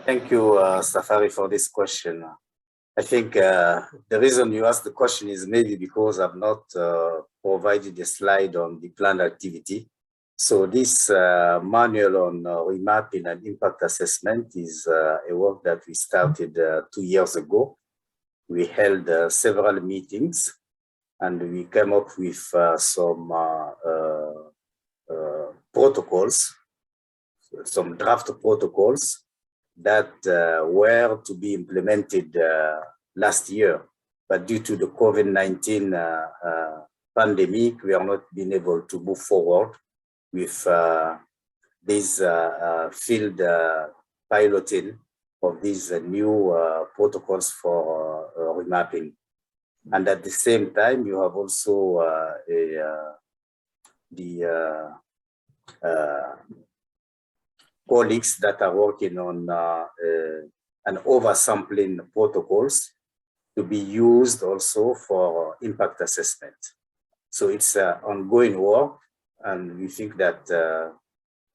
Thank you, Safari, for this question. I think the reason you asked the question is maybe because I've not provided a slide on the planned activity. So this manual on remapping and impact assessment is a work that we started 2 years ago. We held several meetings and we came up with some protocols, some draft protocols that were to be implemented last year. But due to the COVID-19 pandemic, we are not being able to move forward with these field piloting of these new protocols for remapping. And at the same time, you have also the colleagues that are working on an oversampling protocols to be used also for impact assessment. So it's ongoing work. And we think that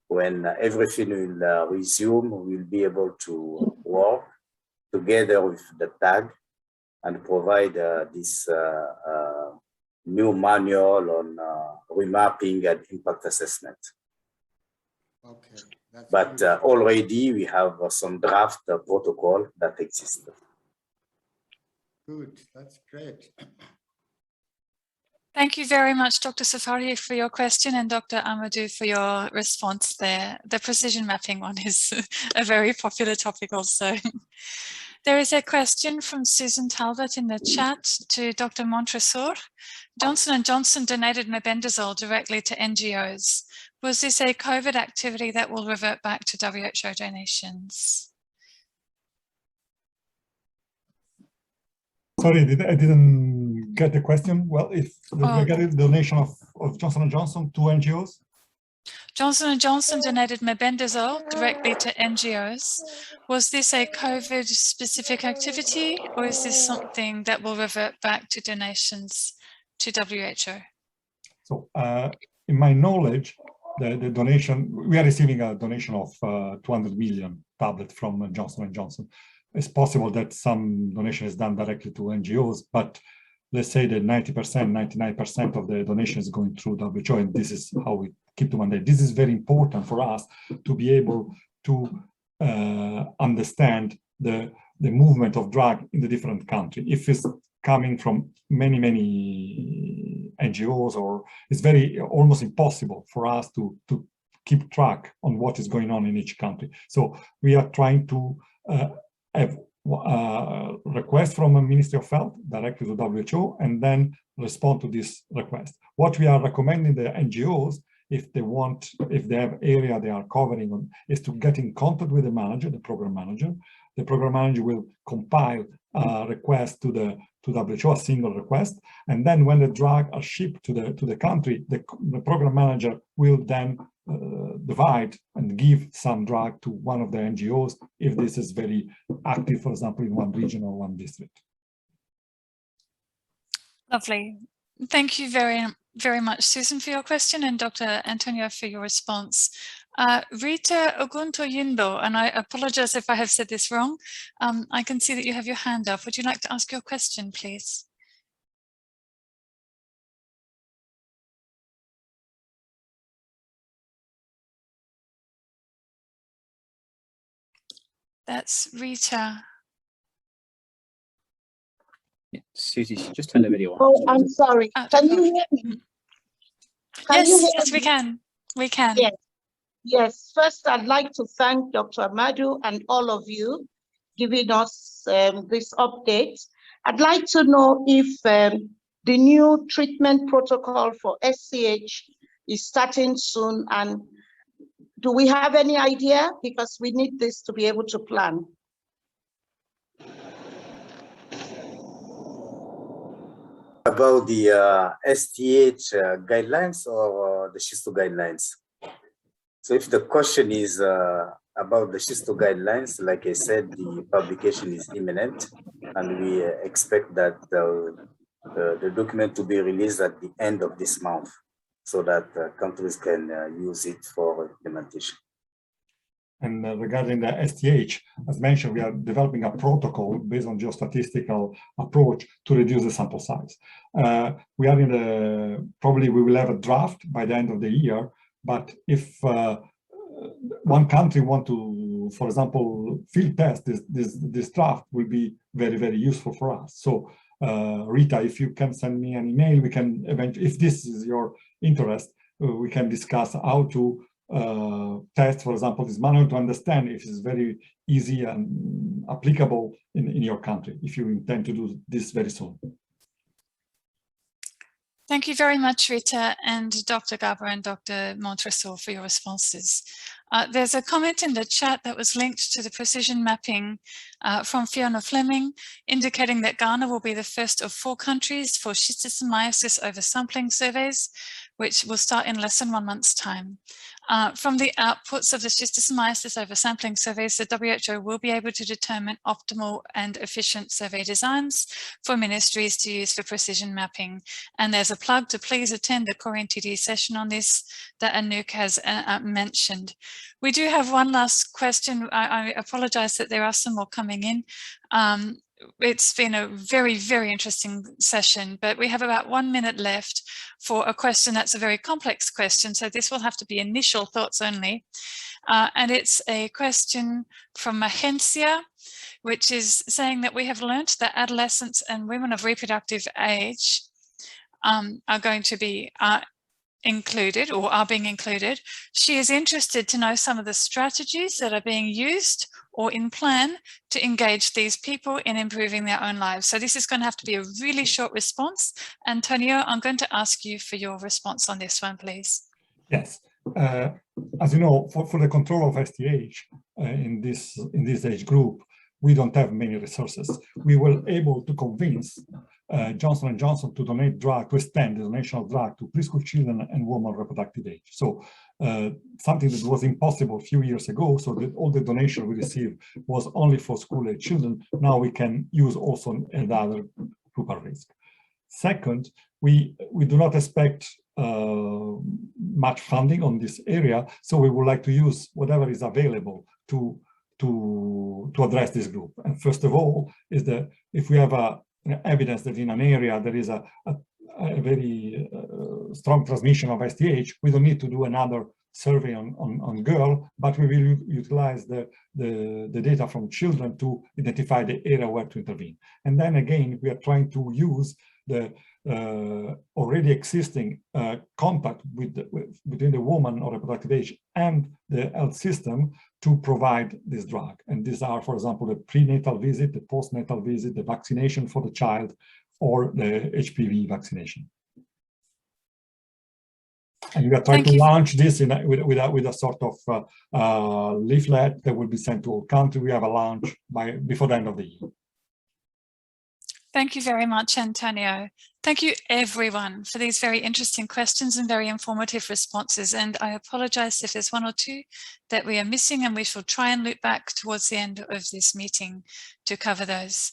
when everything will resume, we'll be able to work together with the TAG and provide this new manual on remapping and impact assessment. Okay. But already we have some draft protocol that exists. Good, that's great. Thank you very much, Dr. Safari, for your question, and Dr. Amadou for your response there. The precision mapping one is a very popular topic also. There is a question from Susan Talbot in the chat to Dr. Montresor. Johnson & Johnson donated mebendazole directly to NGOs. Was this a COVID activity that will revert back to WHO donations? Sorry, I didn't get the question. Well, if we get a donation of Johnson & Johnson to NGOs? Johnson & Johnson donated mebendazole directly to NGOs. Was this a COVID-specific activity, or is this something that will revert back to donations to WHO? So in my knowledge, the donation, we are receiving a donation of 200 million tablets from Johnson & Johnson. It's possible that some donation is done directly to NGOs, but let's say that 90%, 99% of the donation is going through WHO, and this is how we keep the mandate. This is very important for us to be able to understand the movement of drug in the different countries. If it's coming from many NGOs, or it's almost impossible for us to keep track on what is going on in each country. So we are trying to have request from a Ministry of Health directly to WHO, and then respond to this request. What we are recommending the NGOs, if they have area they are covering on, is to get in contact with the manager, the program manager. The program manager will compile a request to WHO, a single request, and then when the drugs are shipped to the country, the program manager will then divide and give some drug to one of the NGOs if this is very active, for example, in one region or one district. Lovely. Thank you very much, Susan, for your question, and Dr. Antonio for your response. Rita Oguntoyindo, and I apologize if I have said this wrong. I can see that you have your hand up. Would you like to ask your question, please? That's Rita. Yeah, Susie, just turn the video on. Oh, I'm sorry. Can you hear me? Yes, we can. We can. Yes. Yes. First, I'd like to thank Dr. Amadou and all of you giving us this update. I'd like to know if the new treatment protocol for SCH is starting soon, and do we have any idea? Because we need this to be able to plan. About the STH guidelines or the Schisto guidelines? So if the question is about the Schisto guidelines, like I said, the publication is imminent, and we expect that the document to be released at the end of this month, so that countries can use it for implementation. And regarding the STH, as mentioned, we are developing a protocol based on geostatistical approach to reduce the sample size. We are probably we will have a draft by the end of the year, but if one country want to, for example, field test this draft, will be very useful for us. So Rita, if you can send me an email, we can eventually, if this is your interest, we can discuss how to test, for example, this manual to understand if it's very easy and applicable in your country, if you intend to do this very soon. Thank you very much, Rita, and Dr. Garber and Dr. Montresor for your responses. There's a comment in the chat that was linked to the precision mapping from Fiona Fleming, indicating that Ghana will be the first of 4 countries for schistosomiasis oversampling surveys, which will start in less than 1 month's time. From the outputs of the schistosomiasis oversampling surveys, the WHO will be able to determine optimal and efficient survey designs for ministries to use for precision mapping. And there's a plug to please attend the Core NTD session on this that Anouk has mentioned. We do have one last question. I apologize that there are some more coming in. It's been a very interesting session, but we have about 1 minute left for a question that's a very complex question. So this will have to be initial thoughts only. And it's a question from Mahensia, which is saying that we have learnt that adolescents and women of reproductive age are going to be included or are being included. She is interested to know some of the strategies that are being used or in plan to engage these people in improving their own lives. So this is going to have to be a really short response. Antonio, I'm going to ask you for your response on this one, please. Yes. As you know, for the control of STH in this age group, we don't have many resources. We were able to convince Johnson & Johnson to donate drug, to extend the donation of drug to preschool children and women of reproductive age. So something that was impossible a few years ago, so that all the donation we received was only for school-age children. Now we can use also another group at risk. Second, we do not expect much funding on this area, so we would like to use whatever is available to address this group. And first of all, is that if we have evidence that in an area there is a very strong transmission of STH, we don't need to do another survey on girl, but we will utilize the data from children to identify the area where to intervene. And then again, we are trying to use the already existing contact between the woman or reproductive age and the health system to provide this drug. And these are, for example, the prenatal visit, the postnatal visit, the vaccination for the child, or the HPV vaccination. And we are trying to launch this with a sort of leaflet that will be sent to all countries. We have a launch before the end of the year. Thank you very much, Antonio. Thank you, everyone, for these very interesting questions and very informative responses. And I apologize if there's one or two that we are missing, and we shall try and loop back towards the end of this meeting to cover those.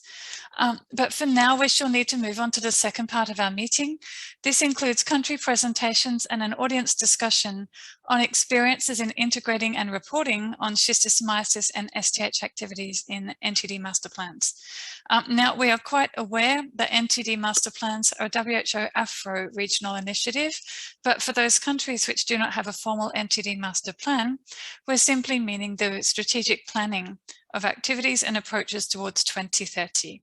But for now, we shall need to move on to the second part of our meeting. This includes country presentations and an audience discussion on experiences in integrating and reporting on schistosomiasis and STH activities in NTD master plans. Now, we are quite aware that NTD master plans are a WHO Afro regional initiative, but for those countries which do not have a formal NTD master plan, we're simply meaning the strategic planning of activities and approaches towards 2030.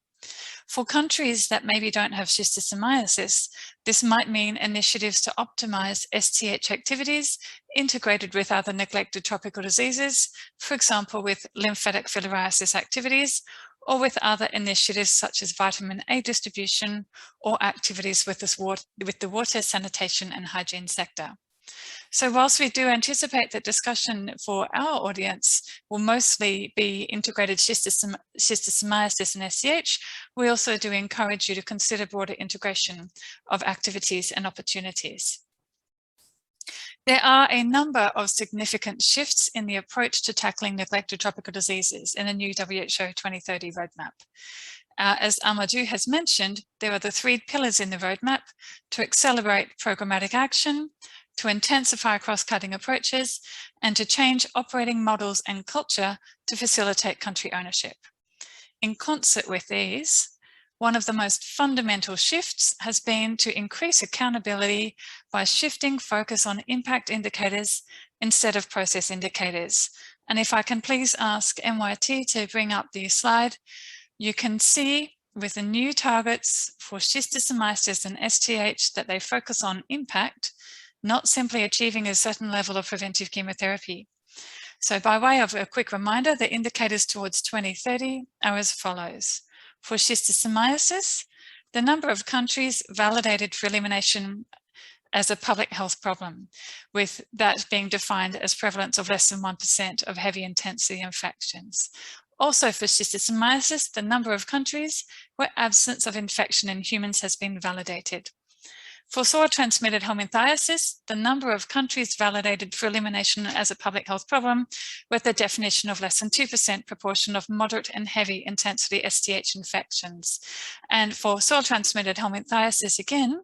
For countries that maybe don't have schistosomiasis, this might mean initiatives to optimize STH activities integrated with other neglected tropical diseases, for example, with lymphatic filariasis activities, or with other initiatives such as vitamin A distribution or activities with the water, sanitation and hygiene sector. So whilst we do anticipate that discussion for our audience will mostly be integrated schistosomiasis and SCH, we also do encourage you to consider broader integration of activities and opportunities. There are a number of significant shifts in the approach to tackling neglected tropical diseases in the new WHO 2030 roadmap. As Amadou has mentioned, there are the 3 pillars in the roadmap: to accelerate programmatic action, to intensify cross-cutting approaches, and to change operating models and culture to facilitate country ownership. In concert with these, one of the most fundamental shifts has been to increase accountability by shifting focus on impact indicators instead of process indicators. And if I can please ask MYT to bring up the slide, you can see with the new targets for schistosomiasis and STH that they focus on impact, not simply achieving a certain level of preventive chemotherapy. So by way of a quick reminder, the indicators towards 2030 are as follows. For schistosomiasis, the number of countries validated for elimination as a public health problem, with that being defined as prevalence of less than 1% of heavy intensity infections. Also for schistosomiasis, the number of countries where absence of infection in humans has been validated. For soil-transmitted helminthiasis, the number of countries validated for elimination as a public health problem with the definition of less than 2% proportion of moderate and heavy intensity STH infections. And for soil-transmitted helminthiasis, again,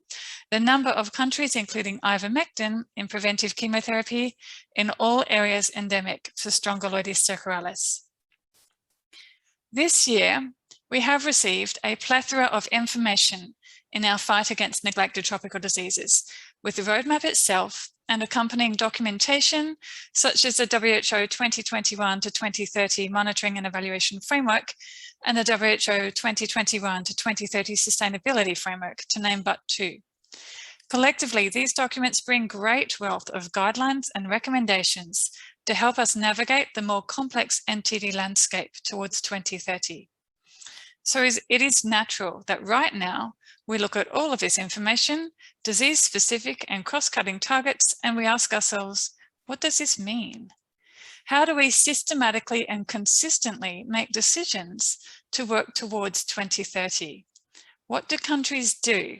the number of countries including ivermectin in preventive chemotherapy in all areas endemic for Strongyloides stercoralis. This year, we have received a plethora of information in our fight against neglected tropical diseases, with the roadmap itself and accompanying documentation, such as the WHO 2021 to 2030 Monitoring and Evaluation Framework and the WHO 2021 to 2030 Sustainability Framework, to name but 2. Collectively, these documents bring great wealth of guidelines and recommendations to help us navigate the more complex NTD landscape towards 2030. So it is natural that right now we look at all of this information, disease-specific and cross-cutting targets, and we ask ourselves, what does this mean? How do we systematically and consistently make decisions to work towards 2030? What do countries do?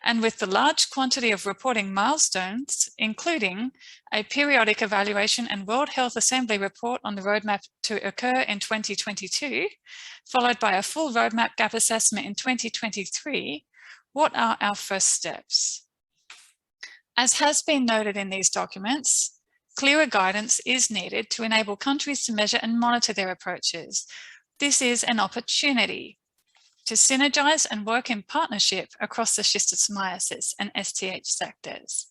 And with the large quantity of reporting milestones, including a periodic evaluation and World Health Assembly report on the roadmap to occur in 2022, followed by a full roadmap gap assessment in 2023, what are our first steps? As has been noted in these documents, clearer guidance is needed to enable countries to measure and monitor their approaches. This is an opportunity to synergize and work in partnership across the schistosomiasis and STH sectors.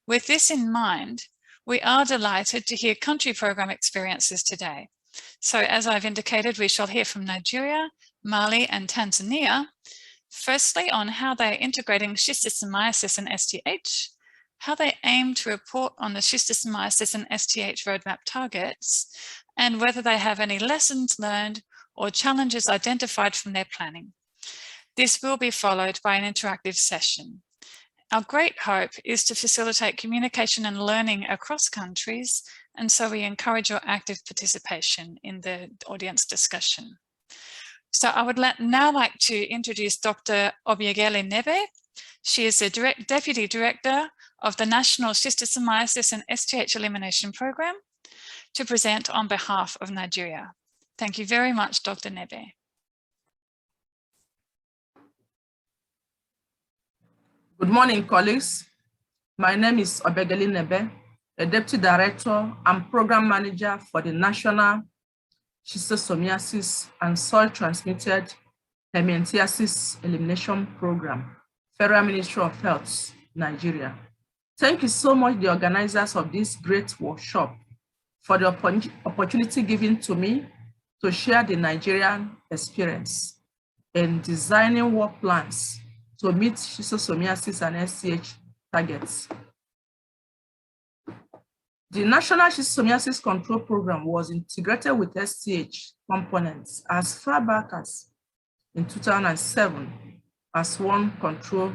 With this in mind, we are delighted to hear country program experiences today. So as I've indicated, we shall hear from Nigeria, Mali, and Tanzania, firstly on how they're integrating schistosomiasis and STH, how they aim to report on the schistosomiasis and STH roadmap targets, and whether they have any lessons learned or challenges identified from their planning. This will be followed by an interactive session. Our great hope is to facilitate communication and learning across countries, and so we encourage your active participation in the audience discussion. So I would now like to introduce Dr. Obiageli Nebe. She is the Deputy Director of the National Schistosomiasis and STH Elimination Program to present on behalf of Nigeria. Thank you very much, Dr. Nebe. Good morning, colleagues. My name is Obiageli Nebe, the Deputy Director and Program Manager for the National Schistosomiasis and Soil-Transmitted Helminthiasis Elimination Program, Federal Ministry of Health, Nigeria. Thank you so much, the organizers of this great workshop, for the opportunity given to me to share the Nigerian experience in designing work plans to meet schistosomiasis and SCH targets. The National Schistosomiasis Control Program was integrated with SCH components as far back as in 2007 as one control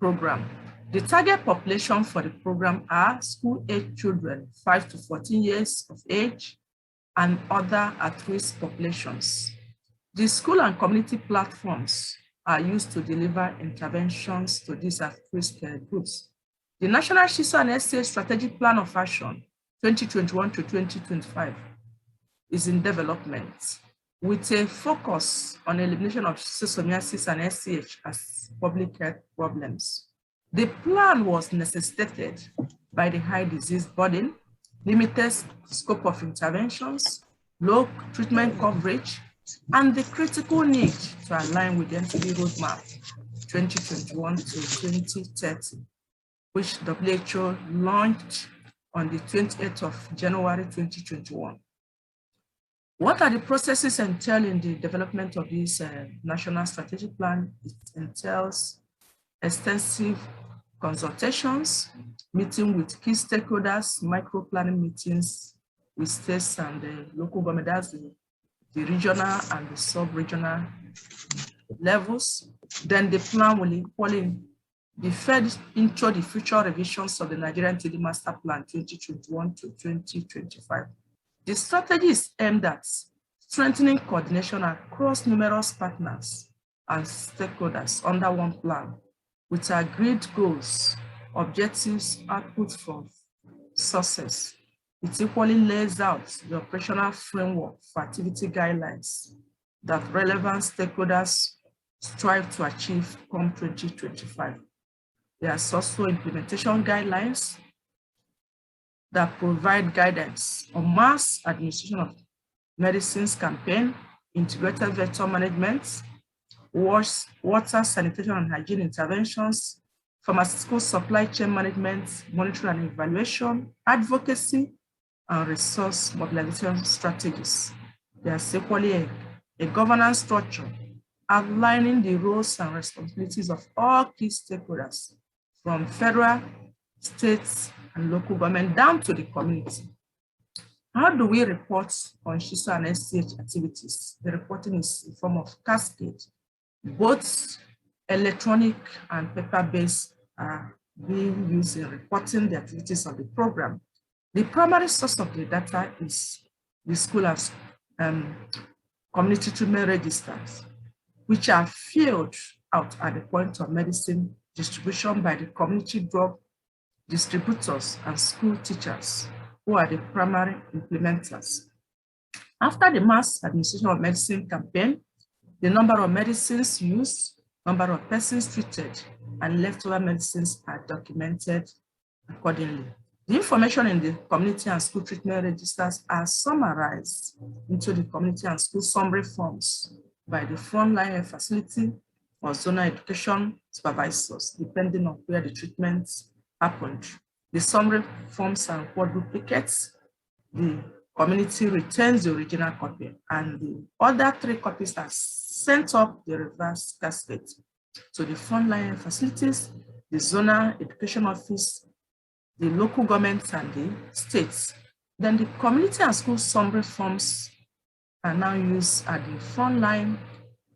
program. The target population for the program are school-age children 5 to 14 years of age and other at-risk populations. The school and community platforms are used to deliver interventions to these at-risk groups. The National Schisto and SCH Strategic Plan of Action 2021 to 2025 is in development with a focus on elimination of schistosomiasis and SCH as public health problems. The plan was necessitated by the high disease burden, limited scope of interventions, low treatment coverage, and the critical need to align with the NTD Roadmap 2021 to 2030, which WHO launched on the 28th of January 2021. What are the processes entailed in the development of this national strategic plan? It entails extensive consultations, meeting with key stakeholders, micro-planning meetings with states and the local government, that's the regional and the sub-regional levels. Then the plan will equally be fed into the future revisions of the Nigerian NTD Master Plan 2021 to 2025. The strategy is aimed at strengthening coordination across numerous partners and stakeholders under one plan, with agreed goals, objectives, outputs for success. It equally lays out the operational framework for activity guidelines that relevant stakeholders strive to achieve come 2025. There are also implementation guidelines that provide guidance on mass administration of medicines campaign, integrated vector management, water, sanitation and hygiene interventions, pharmaceutical supply chain management, monitoring and evaluation, advocacy, and resource mobilization strategies. There's equally a governance structure outlining the roles and responsibilities of all key stakeholders from federal, states, and local government down to the community. How do we report on Schisto and SCH activities? The reporting is in form of cascade. Both electronic and paper-based are being used in reporting the activities of the program. The primary source of the data is the school and community treatment registers, which are filled out at the point of medicine distribution by the community drug distributors and school teachers, who are the primary implementers. After the mass administration of medicine campaign, the number of medicines used, number of persons treated, and leftover medicines are documented accordingly. The information in the community and school treatment registers are summarized into the community and school summary forms by the frontline health facility or zonal education supervisors, depending on where the treatment happened. The summary forms are quadruplicates. The community retains the original copy, and the other 3 copies are sent up the reverse cascade to the frontline facilities, the zonal education office, the local governments, and the states. Then the community and school summary forms are now used at the frontline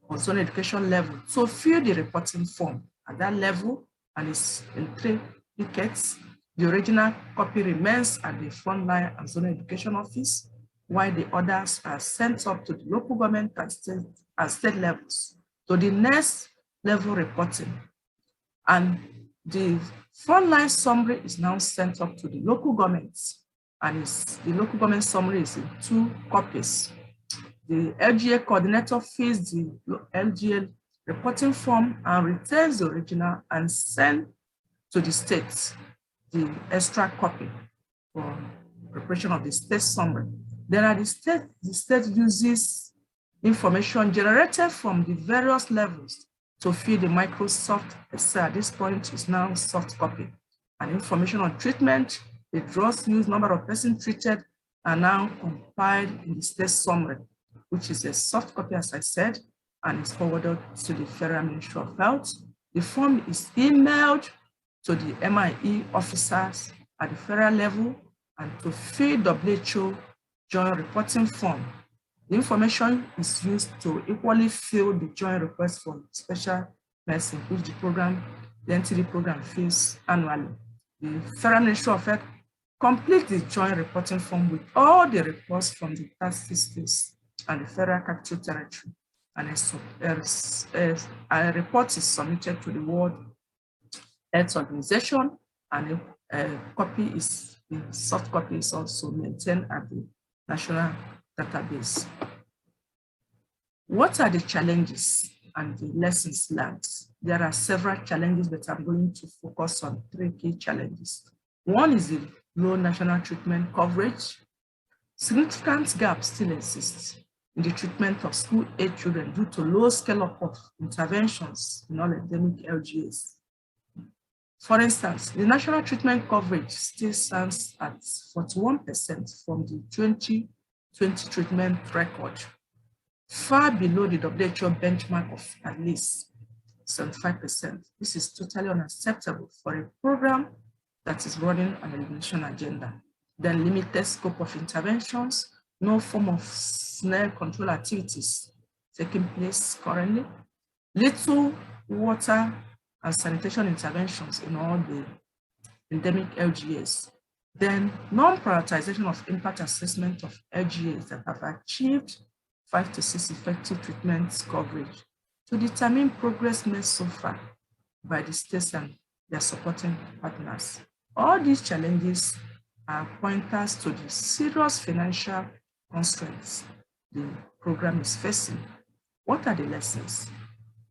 or zonal education level to fill the reporting form at that level, and it's in 3 pickets. The original copy remains at the frontline and zonal education office, while the others are sent up to the local government and state levels to the next level reporting. And the frontline summary is now sent up to the local governments, and the local government summary is in 2 copies. The LGA coordinator fills the LGA reporting form and retains the original and sends to the states the extra copy for preparation of the state summary. Then at the state uses information generated from the various levels to fill the Microsoft Excel. At this point is now soft copy. And information on treatment, the drugs used, number of persons treated are now compiled in the state summary, which is a soft copy, as I said, and is forwarded to the Federal Ministry of Health. The form is emailed to the MIE officers at the federal level and to fill WHO joint reporting form. The information is used to equally fill the joint request for special medicine, which the NTD program fills annually. The Federal Ministry of Health completes the joint reporting form with all the reports from the 30 states and the Federal Capital Territory, and a report is submitted to the World Health Organization, and a soft copy is also maintained at the national database. What are the challenges and the lessons learned? There are several challenges, but I'm going to focus on 3 key challenges. One is the low national treatment coverage. Significant gaps still exist in the treatment of school-age children due to low scale-up of interventions in all endemic LGAs. For instance, the national treatment coverage still stands at 41% from the 2020 treatment record, far below the WHO benchmark of at least 75%. This is totally unacceptable for a program that is running an elimination agenda. Then limited scope of interventions, no form of snare control activities taking place currently, little water and sanitation interventions in all the endemic LGAs. Then non-prioritization of impact assessment of LGAs that have achieved 5 to 6 effective treatments coverage to determine progress made so far by the states and their supporting partners. All these challenges are pointers to the serious financial constraints the program is facing. What are the lessons?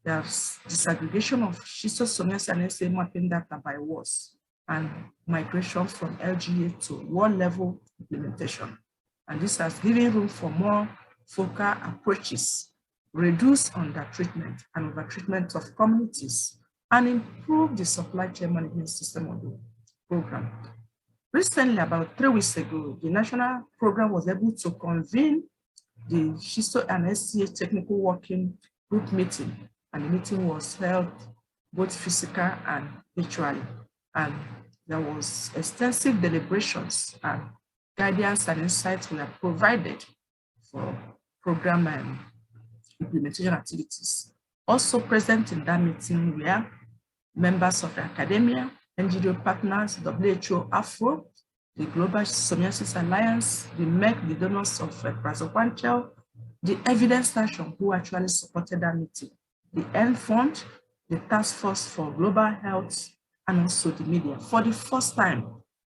There's disaggregation of schistosomiasis and SA mapping data by WAS and migration from LGA to one-level implementation. And this has given room for more focal approaches, reduce undertreatment and overtreatment of communities, and improve the supply chain management system of the program. Recently, about 3 weeks ago, the national program was able to convene the Schisto and SCH technical working group meeting, and the meeting was held both physical and virtually. And there was extensive deliberations and guidance and insights were provided for program and implementation activities. Also present in that meeting were members of the academia, NGO partners, WHO, AFRO, the Global Schistosomiasis Alliance, the MEC, the donors of Prazoquantel, the Evidence Station, who actually supported that meeting, the N Fund, the Task Force for Global Health, and also the media. For the first time,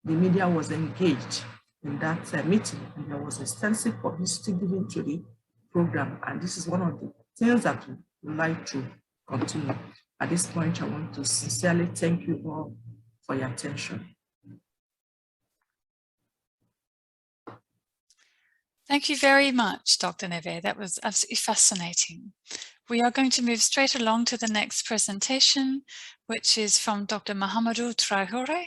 the media was engaged in that meeting, and there was extensive publicity given to the program. And this is one of the things that we would like to continue. At this point, I want to sincerely thank you all for your attention. Thank you very much, Dr. Neve. That was absolutely fascinating. We are going to move straight along to the next presentation, which is from Dr. Mahamadou Traoré.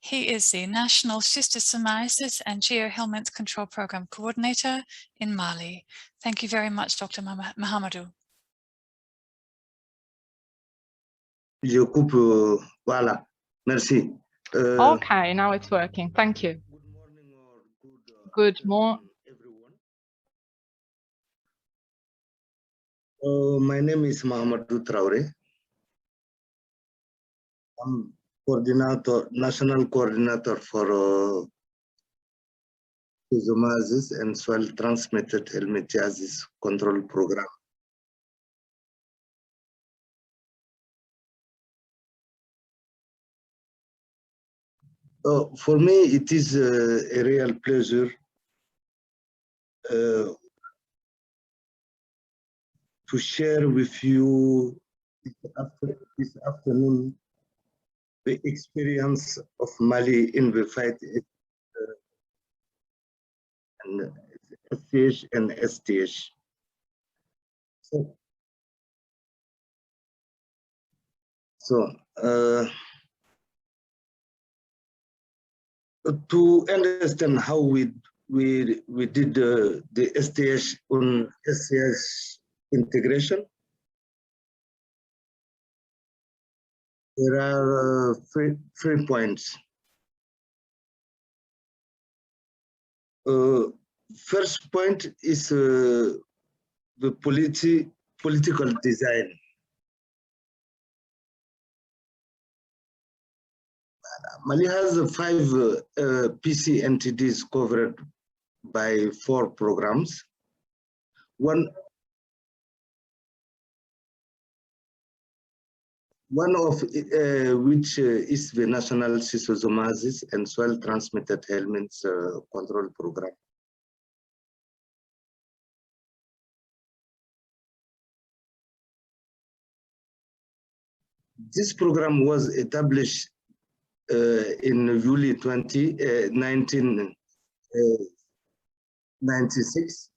He is the National Schistosomiasis and Helminth Control Program Coordinator in Mali. Thank you very much, Dr. Mahamadou. Je coupe, voilà, merci. Okay, now it's working. Thank you. Good morning, everyone. My name is Mahamadou Traoré. I'm coordinator, national coordinator for Schistosomiasis and soil transmitted helminthiasis control program. For me, it is a real pleasure to share with you this afternoon the experience of Mali in the fight and SCH and STH. To understand how we did the STH on SCH integration, there are three points. First point is the political design. Mali has 5 PC entities covered by 4 programs. One of which is the National Schistosomiasis and Soil Transmitted Helminth Control Program. This program was established in July 1996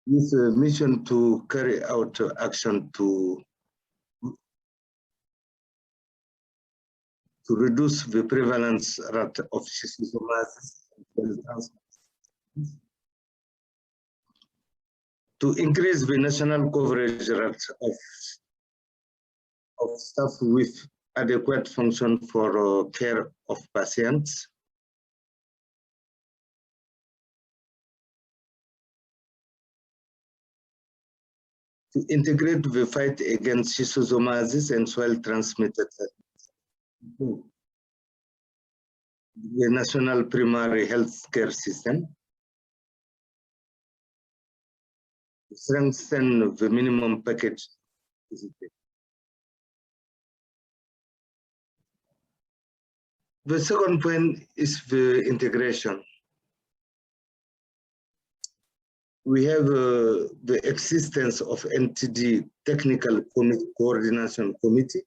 with a mission to carry out action to reduce the prevalence rate of schistosomiasis, to increase the national coverage rate of staff with adequate function for care of patients, to integrate the fight against schistosomiasis and soil transmitted the national primary health care system, to strengthen the minimum package. The second point is the integration. We have the existence of NTD Technical Coordination Committee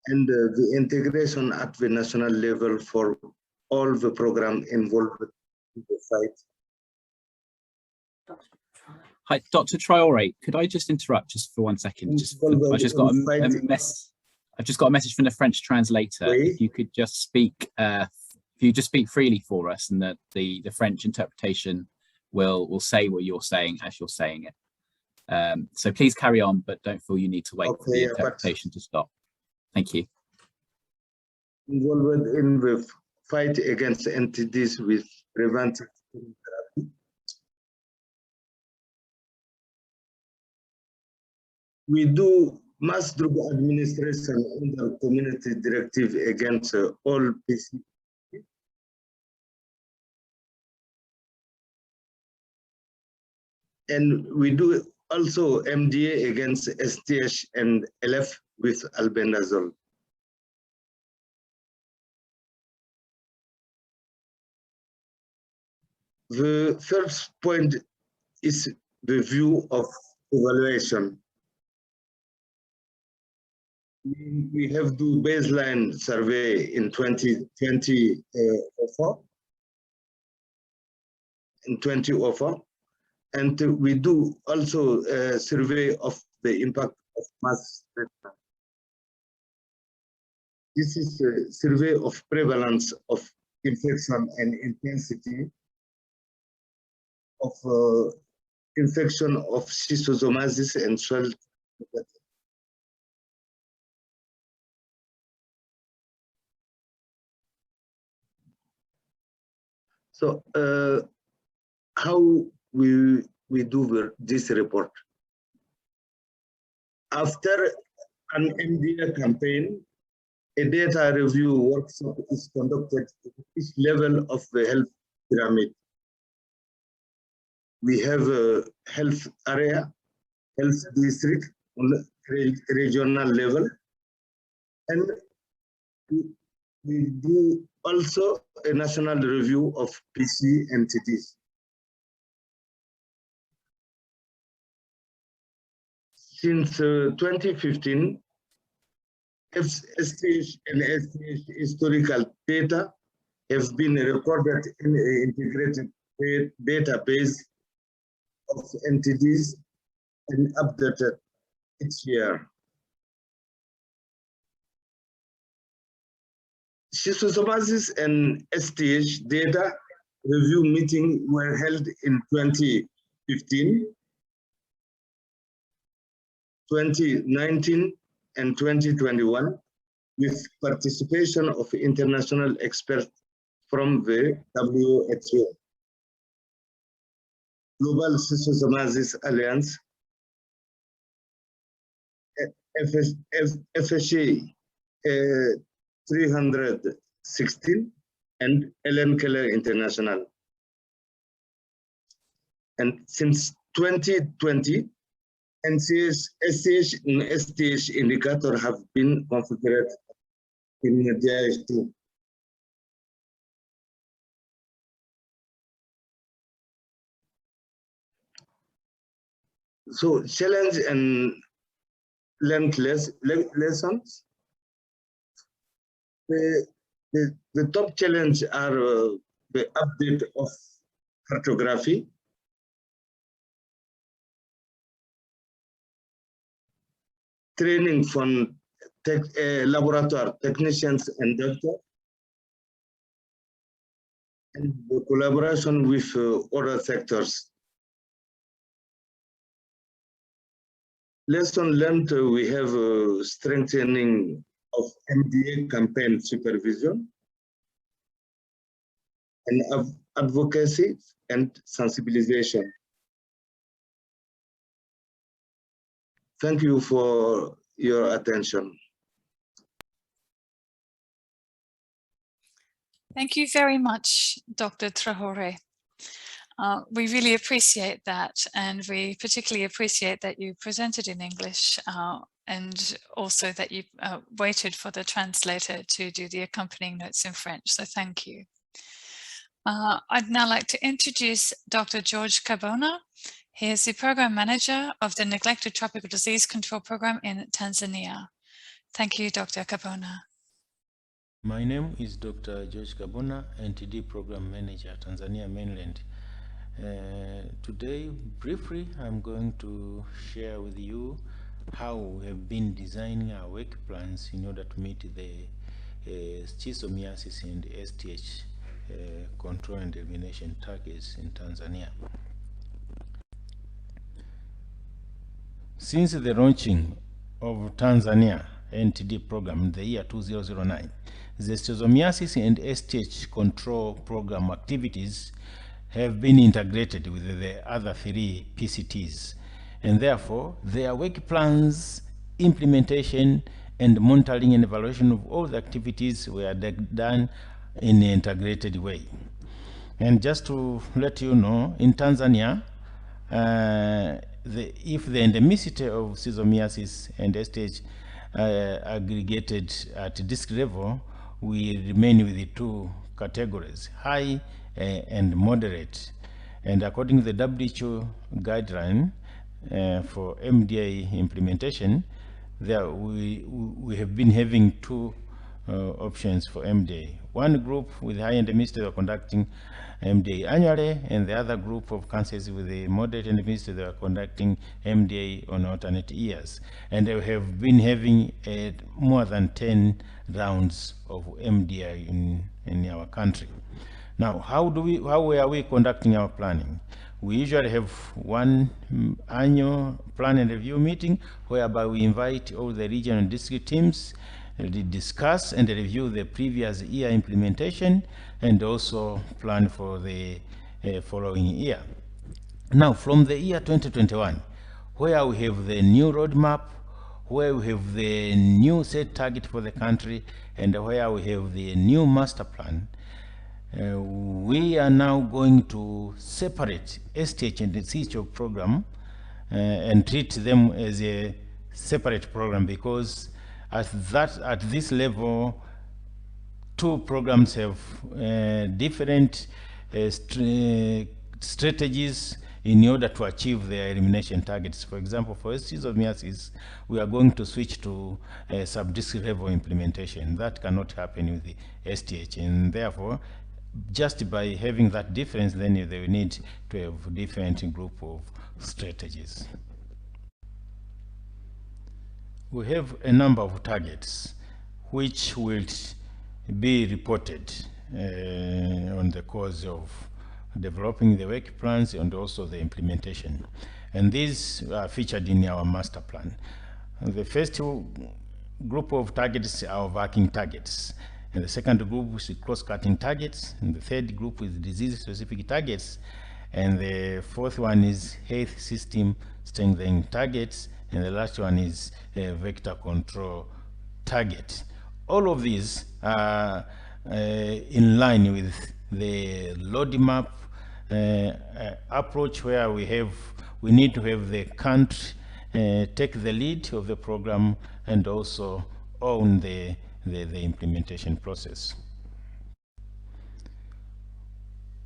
and the integration at the national level for all the programs involved in the fight. Hi, Dr. Traoré, could I just interrupt just for 1 second? I've just got a message from the French translator. Oui. If you could just speak, freely for us, and that the French interpretation will say what you're saying as you're saying it. So please carry on, but don't feel you need to wait for the interpretation to stop. Thank you. Involved in the fight against entities with preventive therapy. We do mass drug administration under community directive against all PC. And we do also MDA against STH and LF with albendazole. The first point is the view of evaluation. we have do baseline survey in 2004, and we do also a survey of the impact of mass treatment. This is a survey of prevalence of infection and intensity of infection of schistosomiasis and soil. So how we do this report? After an MDA campaign, a data review workshop is conducted at each level of the health pyramid. We have a health area, health district on regional level, and we do also a national review of PC entities. Since 2015, SCH and STH historical data have been recorded in an integrated database of entities and updated each year. Schistosomiasis and STH data review meetings were held in 2015, 2019, and 2021, with participation of international experts from the WHO, Global Schistosomiasis Alliance, FSA 316, and Ellen Keller International. And since 2020, SCH and STH indicator have been configured in the DIS2. So challenge and learned lessons. The top challenge are the update of cartography, training from laboratory technicians and doctors, and the collaboration with other sectors. Lesson learned, we have strengthening of MDA campaign supervision and advocacy and sensibilization. Thank you for your attention. Thank you very much, Dr. Traore. We really appreciate that, and we particularly appreciate that you presented in English and also that you waited for the translator to do the accompanying notes in French, so thank you. I'd now like to introduce Dr. George Kabona. He is the Program Manager of the Neglected Tropical Disease Control Program in Tanzania. Thank you, Dr. Kabona. My name is Dr. George Kabona, NTD Program Manager, Tanzania Mainland. Today, briefly, I'm going to share with you how we have been designing our work plans in order to meet the schistosomiasis and STH control and elimination targets in Tanzania. Since the launching of Tanzania NTD program in the year 2009, the schistosomiasis and STH control program activities have been integrated with the other 3 PCTs, and therefore their work plans, implementation, and monitoring and evaluation of all the activities were done in an integrated way. And just to let you know, in Tanzania, if the endemicity of schistosomiasis and STH aggregated at district level, we remain with the 2 categories, high and moderate. And according to the WHO guideline for MDA implementation, there we have been having two options for MDA. One group with high endemicity are conducting MDA annually, and the other group of cancers with a moderate endemicity they are conducting MDA on alternate years. And they have been having more than 10 rounds of MDA in our country. Now, how are we conducting our planning? We usually have one annual plan and review meeting whereby we invite all the regional and district teams to discuss and review the previous year implementation and also plan for the following year. Now, from the year 2021, where we have the new roadmap, where we have the new set target for the country, and where we have the new master plan, we are now going to separate STH and the SCH program and treat them as a separate program, because at this level, two programs have different strategies in order to achieve their elimination targets. For example, for schistosomiasis, we are going to switch to a sub-district level implementation. That cannot happen with the STH, and therefore, just by having that difference, then they will need to have different group of strategies. We have a number of targets which will be reported on the course of developing the work plans and also the implementation. And these are featured in our master plan. The first group of targets are working targets. And the second group is cross-cutting targets. And the third group is disease-specific targets. And the fourth one is health system strengthening targets. And the last one is a vector control target. All of these are in line with the roadmap approach, where we need to have the country take the lead of the program and also own the implementation process.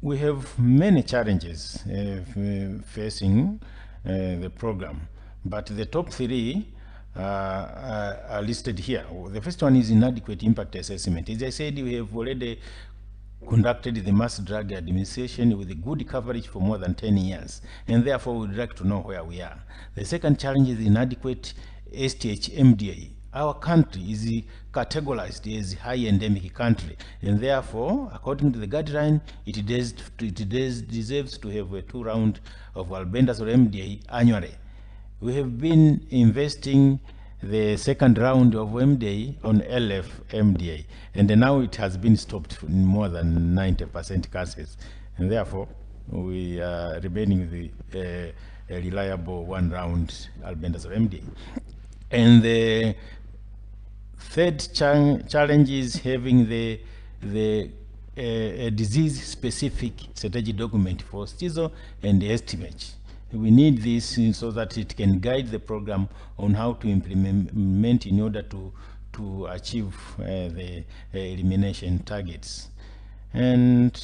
We have many challenges facing the program, but the top three are listed here. The first one is inadequate impact assessment. As I said, we have already conducted the mass drug administration with a good coverage for more than 10 years, and therefore we'd like to know where we are. The second challenge is inadequate STH MDA. Our country is categorized as high endemic country, and therefore, according to the guideline, it deserves to have a 2 rounds of albendazole MDA annually. We have been investing the second round of MDA on LF MDA, and now it has been stopped in more than 90% cases, and therefore we are remaining with a reliable 1 round albendazole MDA. And the third challenge is having a disease-specific strategy document for schizo and STH. We need this so that it can guide the program on how to implement in order to achieve the elimination targets. And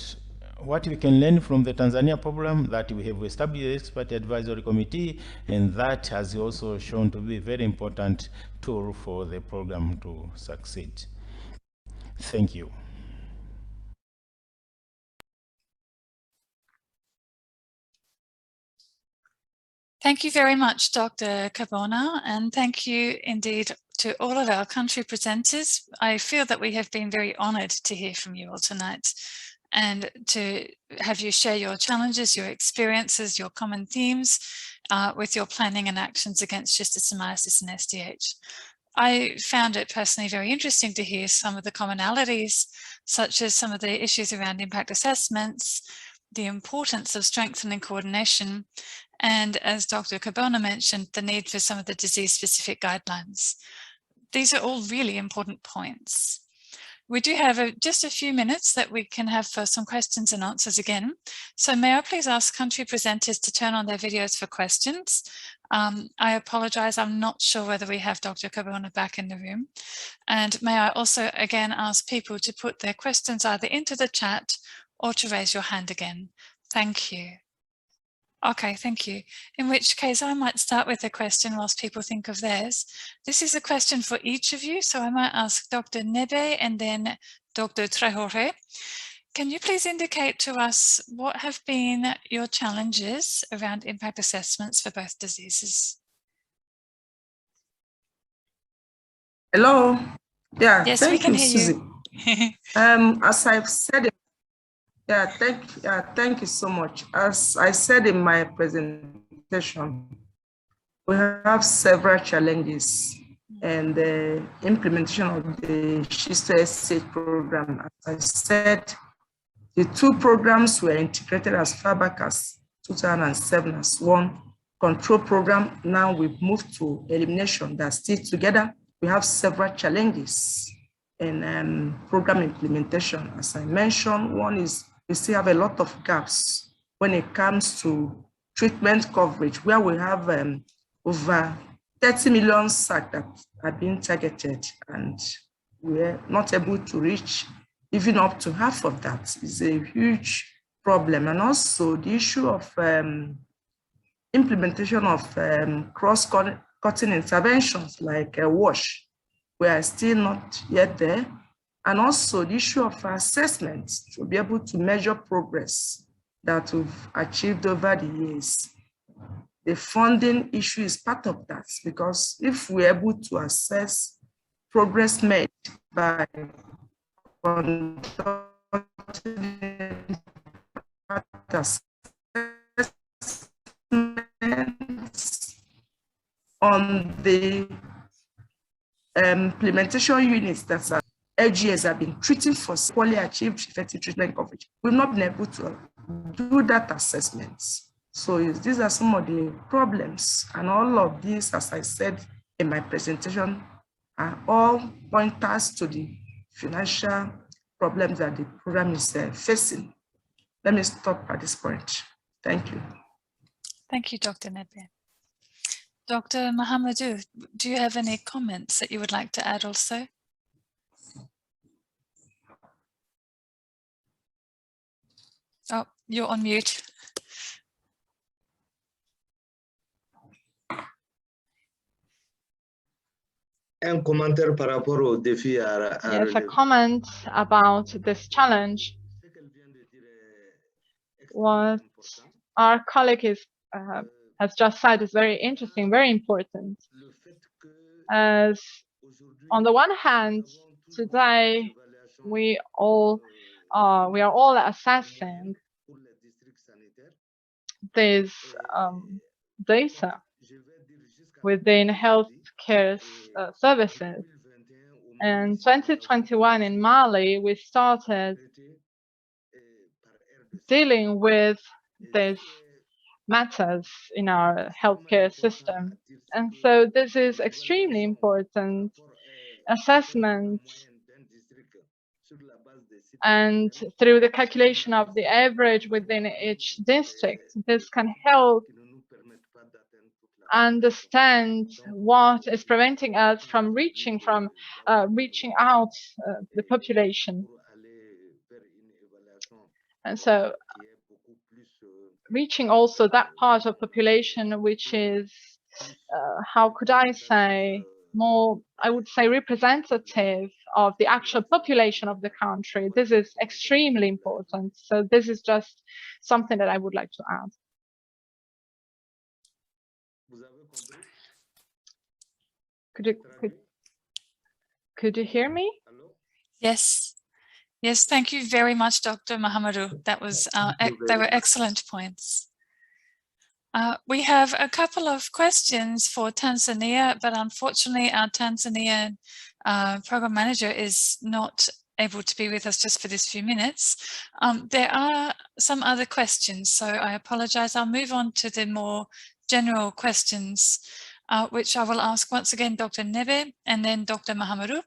what we can learn from the Tanzania program, that we have established an expert advisory committee, and that has also shown to be a very important tool for the program to succeed. Thank you. Thank you very much, Dr. Kabona, and thank you indeed to all of our country presenters. I feel that we have been very honoured to hear from you all tonight and to have you share your challenges, your experiences, your common themes with your planning and actions against schistosomiasis and STH. I found it personally very interesting to hear some of the commonalities, such as some of the issues around impact assessments, the importance of strengthening coordination, and as Dr. Kabona mentioned, the need for some of the disease-specific guidelines. These are all really important points. We do have just a few minutes that we can have for some questions and answers again. So may I please ask country presenters to turn on their videos for questions. I apologize, I'm not sure whether we have Dr. Kabona back in the room. And may I also again ask people to put their questions either into the chat or to raise your hand again. Thank you. Okay, thank you. In which case I might start with a question whilst people think of theirs. This is a question for each of you, so I might ask Dr. Nebe and then Dr. Traoré. Can you please indicate to us what have been your challenges around impact assessments for both diseases? Hello. Yeah, yes, thank we can you, hear Susie. you. As I've said, thank you so much. As I said in my presentation, we have several challenges and the implementation of the Schistosomiasis program. As I said, the two programs were integrated as far back as 2007 as one control program. Now we've moved to elimination. That's still together. We have several challenges in program implementation. As I mentioned, one is we still have a lot of gaps when it comes to treatment coverage, where we have over 30 million SAC that are being targeted, and we're not able to reach even up to half of that. Is a huge problem. And also the issue of implementation of cross-cutting interventions like a WASH, we are still not yet there. And also the issue of assessments to be able to measure progress that we've achieved over the years. The funding issue is part of that, because if we're able to assess progress made by conducting assessments on the implementation units that are LGS have been treating for poorly achieved effective treatment coverage, we've not been able to do that assessments. So these are some of the problems, and all of these, as I said in my presentation, are all pointers to the financial problems that the program is facing. Let me stop at this point. Thank you. Thank you, Dr. Nebe. Dr. Mahamadou, do you have any comments that you would like to add also? Oh, you're on mute. Un commentaire par rapport au défi à Yes, a comment about this challenge. What our colleague has just said is very interesting, very important. As on the one hand, today we are all assessing this data within healthcare services. In 2021 in Mali, we started dealing with these matters in our healthcare system. And so this is extremely important. Assessment and through the calculation of the average within each district, this can help understand what is preventing us from reaching out the population. And so reaching also that part of population which is, how could I say, more, I would say, representative of the actual population of the country. This is extremely important. So this is just something that I would like to add. Could you hear me? Yes. Yes, thank you very much, Dr. Mahamadou. That was they were excellent points. We have a couple of questions for Tanzania, but unfortunately our Tanzanian program manager is not able to be with us just for this few minutes. There are some other questions, so I apologize. I'll move on to the more general questions, which I will ask once again Dr. Nebe and then Dr. Mahamadou.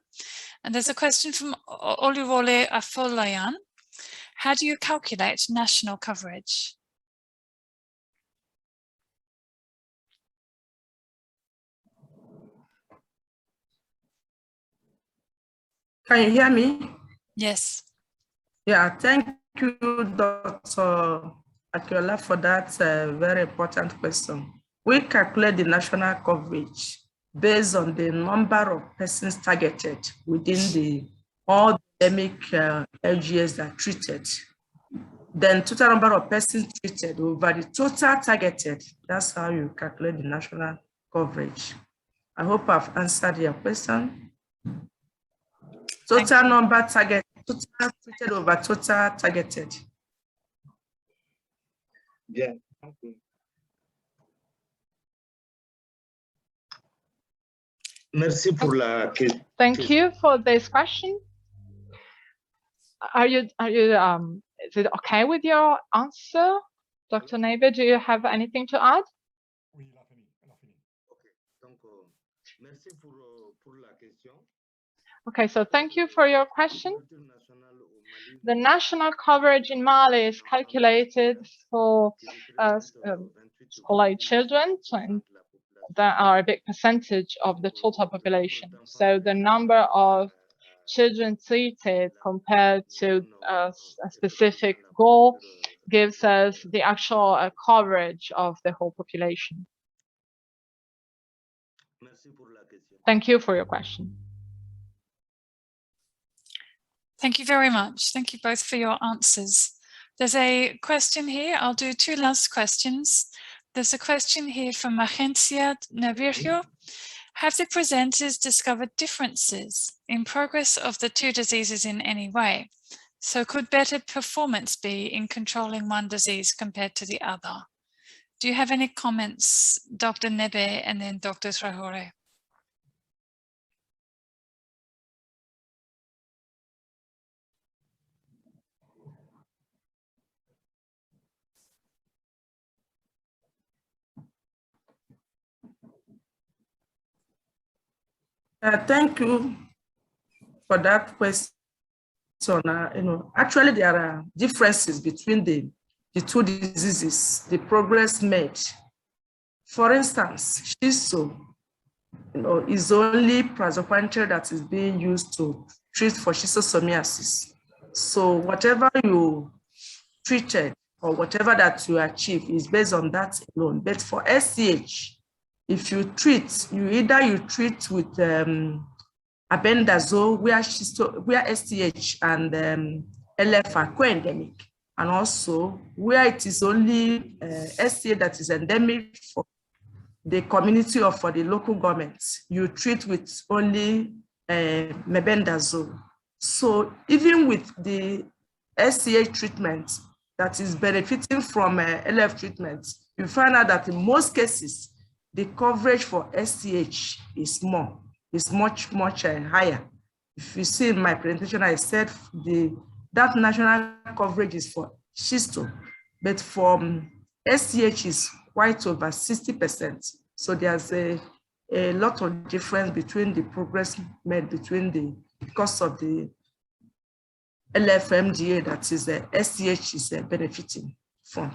And there's a question from Oluwole Afolayan. How do you calculate national coverage? Can you hear me? Yes. Yeah, thank you, Dr. Akiola, for that very important question. We calculate the national coverage based on the number of persons targeted within all endemic LGS that are treated. Then total number of persons treated over the total targeted. That's how you calculate the national coverage. I hope I've answered your question. Total number target, total treated over total targeted. Yeah. Merci pour la question. Thank you for this question. Is it okay with your answer? Dr. Neighbor, do you have anything to add? Okay, so thank you for your question. The national coverage in Mali is calculated for school-age children, and that are a big percentage of the total population. So the number of children treated compared to a specific goal gives us the actual coverage of the whole population. Thank you for your question. Thank you very much. Thank you both for your answers. There's a question here. I'll do two last questions. There's a question here from Agencia Navirio. Have the presenters discovered differences in progress of the two diseases in any way? So could better performance be in controlling one disease compared to the other? Do you have any comments, Dr. Nebe and then Dr. Traore? Thank you for that question. Actually, there are differences between the two diseases, the progress made. For instance, Schisto, is only prazoquintil that is being used to treat for schistosomiasis. So whatever you treated or whatever that you achieve is based on that alone. But for SCH, if you treat, you treat with albendazole where STH and LF are co-endemic, and also where it is only STH that is endemic for the community or for the local governments, you treat with only mebendazole. So even with the SCH treatment that is benefiting from LF treatment, you find out that in most cases, the coverage for SCH is much higher. If you see in my presentation, I said that national coverage is for Schisto, but for SCH is quite over 60%. So there's a lot of difference between the progress made because of the LFMDA that is SCH is benefiting from.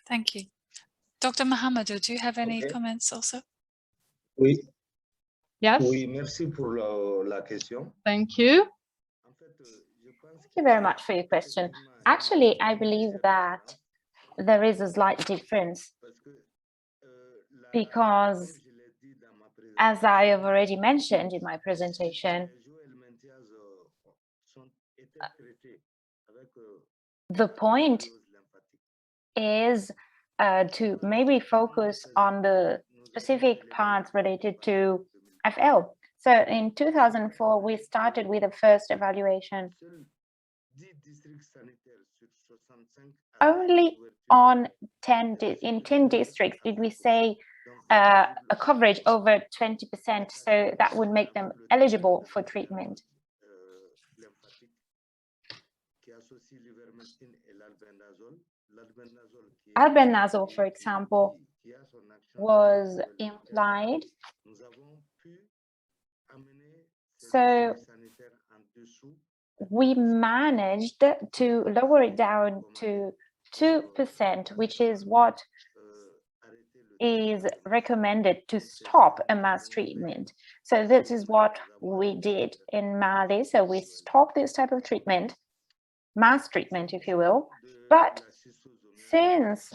Thank you. Dr. Mahamadou, do you have any comments also? Oui. Yes. Oui, merci pour la question. Thank you. Thank you very much for your question. Actually, I believe that there is a slight difference because, as I have already mentioned in my presentation, the point is to maybe focus on the specific parts related to FL. So in 2004, we started with the first evaluation. Only in 10 districts did we say a coverage over 20%, so that would make them eligible for treatment. Albendazole, for example, was implied. So we managed to lower it down to 2%, which is what is recommended to stop a mass treatment. So this is what we did in Mali. So we stopped this type of treatment mass treatment, if you will. But since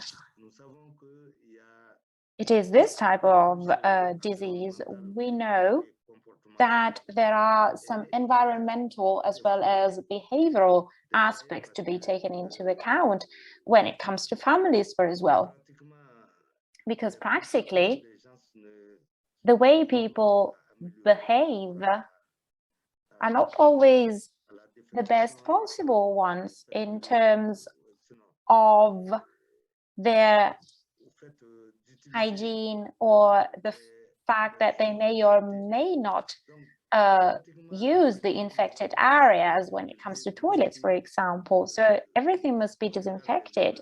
it is this type of disease, we know that there are some environmental as well as behavioral aspects to be taken into account when it comes to families as well. Because practically, the way people behave are not always the best possible ones in terms of their hygiene or the fact that they may or may not use the infected areas when it comes to toilets, for example. So everything must be disinfected.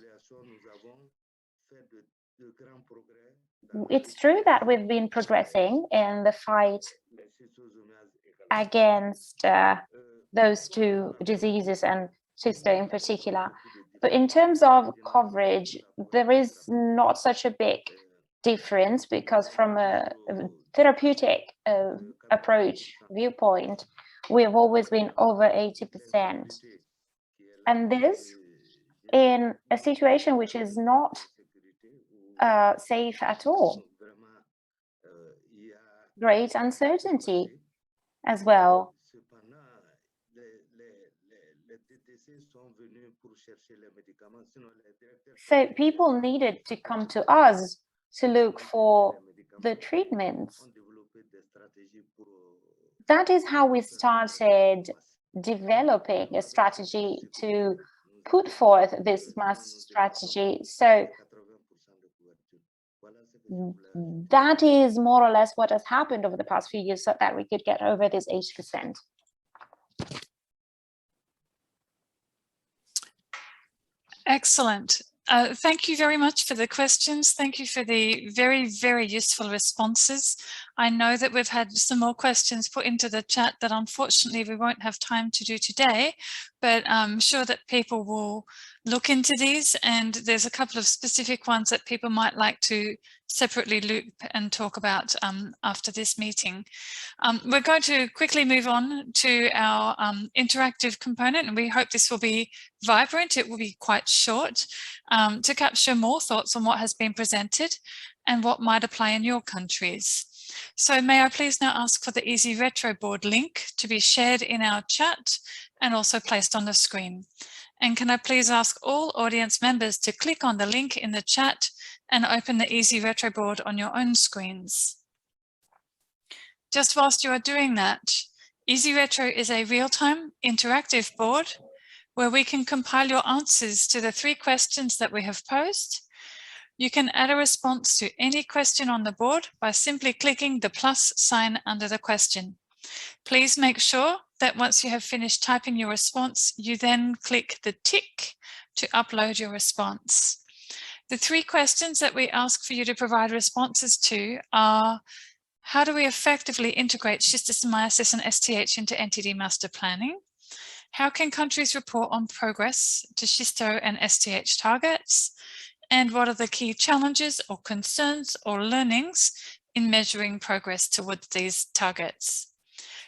It's true that we've been progressing in the fight against those two diseases and schisto in particular. But in terms of coverage, there is not such a big difference, because from a therapeutic approach viewpoint, we have always been over 80%. And this in a situation which is not safe at all. Great uncertainty as well. So people needed to come to us to look for the treatments. That is how we started developing a strategy to put forth this mass strategy. So that is more or less what has happened over the past few years, so that we could get over this 80%. Excellent. Thank you very much for the questions. Thank you for the very, very useful responses. I know that we've had some more questions put into the chat that unfortunately we won't have time to do today, but I'm sure that people will look into these, and there's a couple of specific ones that people might like to separately loop and talk about after this meeting. We're going to quickly move on to our interactive component, and we hope this will be vibrant. It will be quite short to capture more thoughts on what has been presented and what might apply in your countries. So may I please now ask for the Easy Retro board link to be shared in our chat and also placed on the screen. And can I please ask all audience members to click on the link in the chat and open the Easy Retro board on your own screens. Just whilst you are doing that, Easy Retro is a real-time interactive board where we can compile your answers to the 3 questions that we have posed. You can add a response to any question on the board by simply clicking the plus sign under the question. Please make sure that once you have finished typing your response, you then click the tick to upload your response. The 3 questions that we ask for you to provide responses to are: how do we effectively integrate schistosomiasis and STH into NTD master planning? How can countries report on progress to schisto and STH targets? And what are the key challenges or concerns or learnings in measuring progress towards these targets?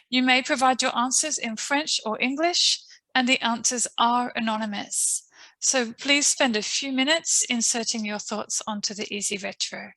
You may provide your answers in French or English, and the answers are anonymous. So please spend a few minutes inserting your thoughts onto the Easy Retro.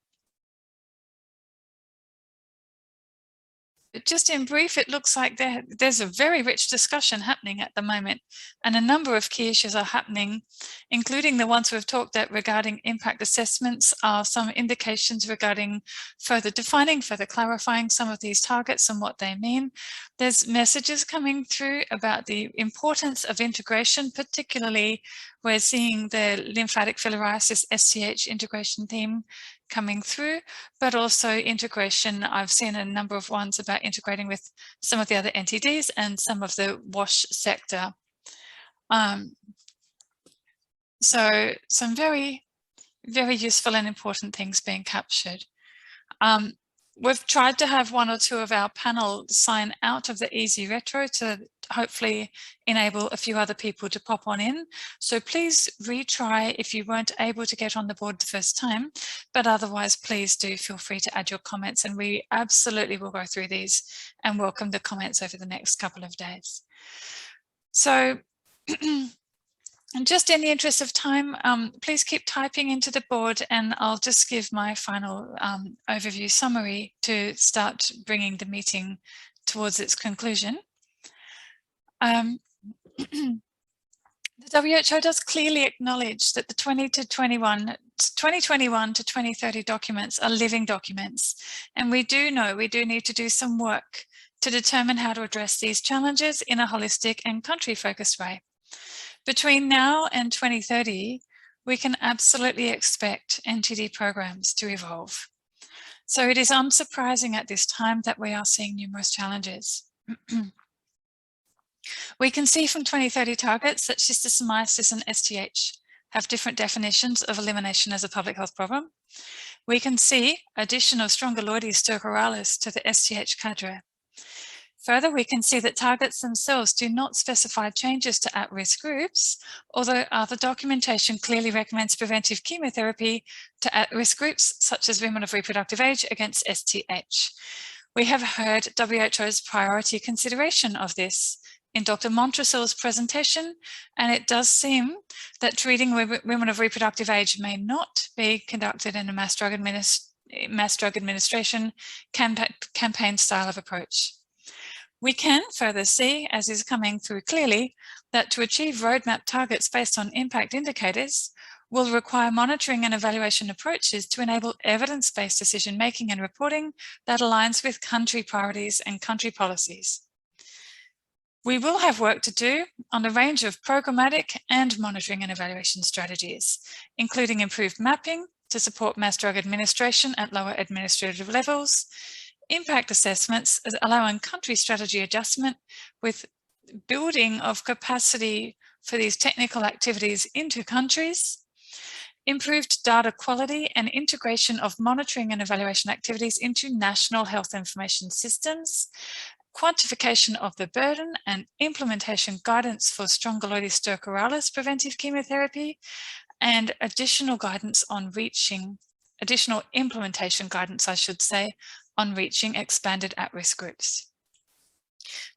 Just in brief, it looks like there's a very rich discussion happening at the moment, and a number of key issues are happening, including the ones we've talked about regarding impact assessments, are some indications regarding further defining, further clarifying some of these targets and what they mean. There's messages coming through about the importance of integration, particularly we're seeing the lymphatic filariasis SCH integration theme coming through, but also integration. I've seen a number of ones about integrating with some of the other NTDs and some of the WASH sector. So some very, very useful and important things being captured. We've tried to have 1 or 2 of our panel sign out of the Easy Retro to hopefully enable a few other people to pop on in. So please retry if you weren't able to get on the board the first time, but otherwise please do feel free to add your comments, and we absolutely will go through these and welcome the comments over the next couple of days. So And just in the interest of time, please keep typing into the board, and I'll just give my final overview summary to start bringing the meeting towards its conclusion. The WHO does clearly acknowledge that the 2021 to 2030 documents are living documents, and we do know we do need to do some work to determine how to address these challenges in a holistic and country-focused way. Between now and 2030, we can absolutely expect NTD programs to evolve. So it is unsurprising at this time that we are seeing numerous challenges. We can see from 2030 targets that schistosomiasis and STH have different definitions of elimination as a public health problem. We can see addition of Strongyloides stercoralis to the STH cadre. Further, we can see that targets themselves do not specify changes to at-risk groups, although other documentation clearly recommends preventive chemotherapy to at-risk groups, such as women of reproductive age against STH. We have heard WHO's priority consideration of this in Dr. Montresel's presentation, and it does seem that treating women of reproductive age may not be conducted in a mass drug administration campaign style of approach. We can further see, as is coming through clearly, that to achieve roadmap targets based on impact indicators will require monitoring and evaluation approaches to enable evidence-based decision-making and reporting that aligns with country priorities and country policies. We will have work to do on a range of programmatic and monitoring and evaluation strategies, including improved mapping to support mass drug administration at lower administrative levels, impact assessments allowing country strategy adjustment with building of capacity for these technical activities into countries, improved data quality and integration of monitoring and evaluation activities into national health information systems, quantification of the burden and implementation guidance for Strongyloides stercoralis preventive chemotherapy, and additional implementation guidance, I should say, on reaching expanded at-risk groups.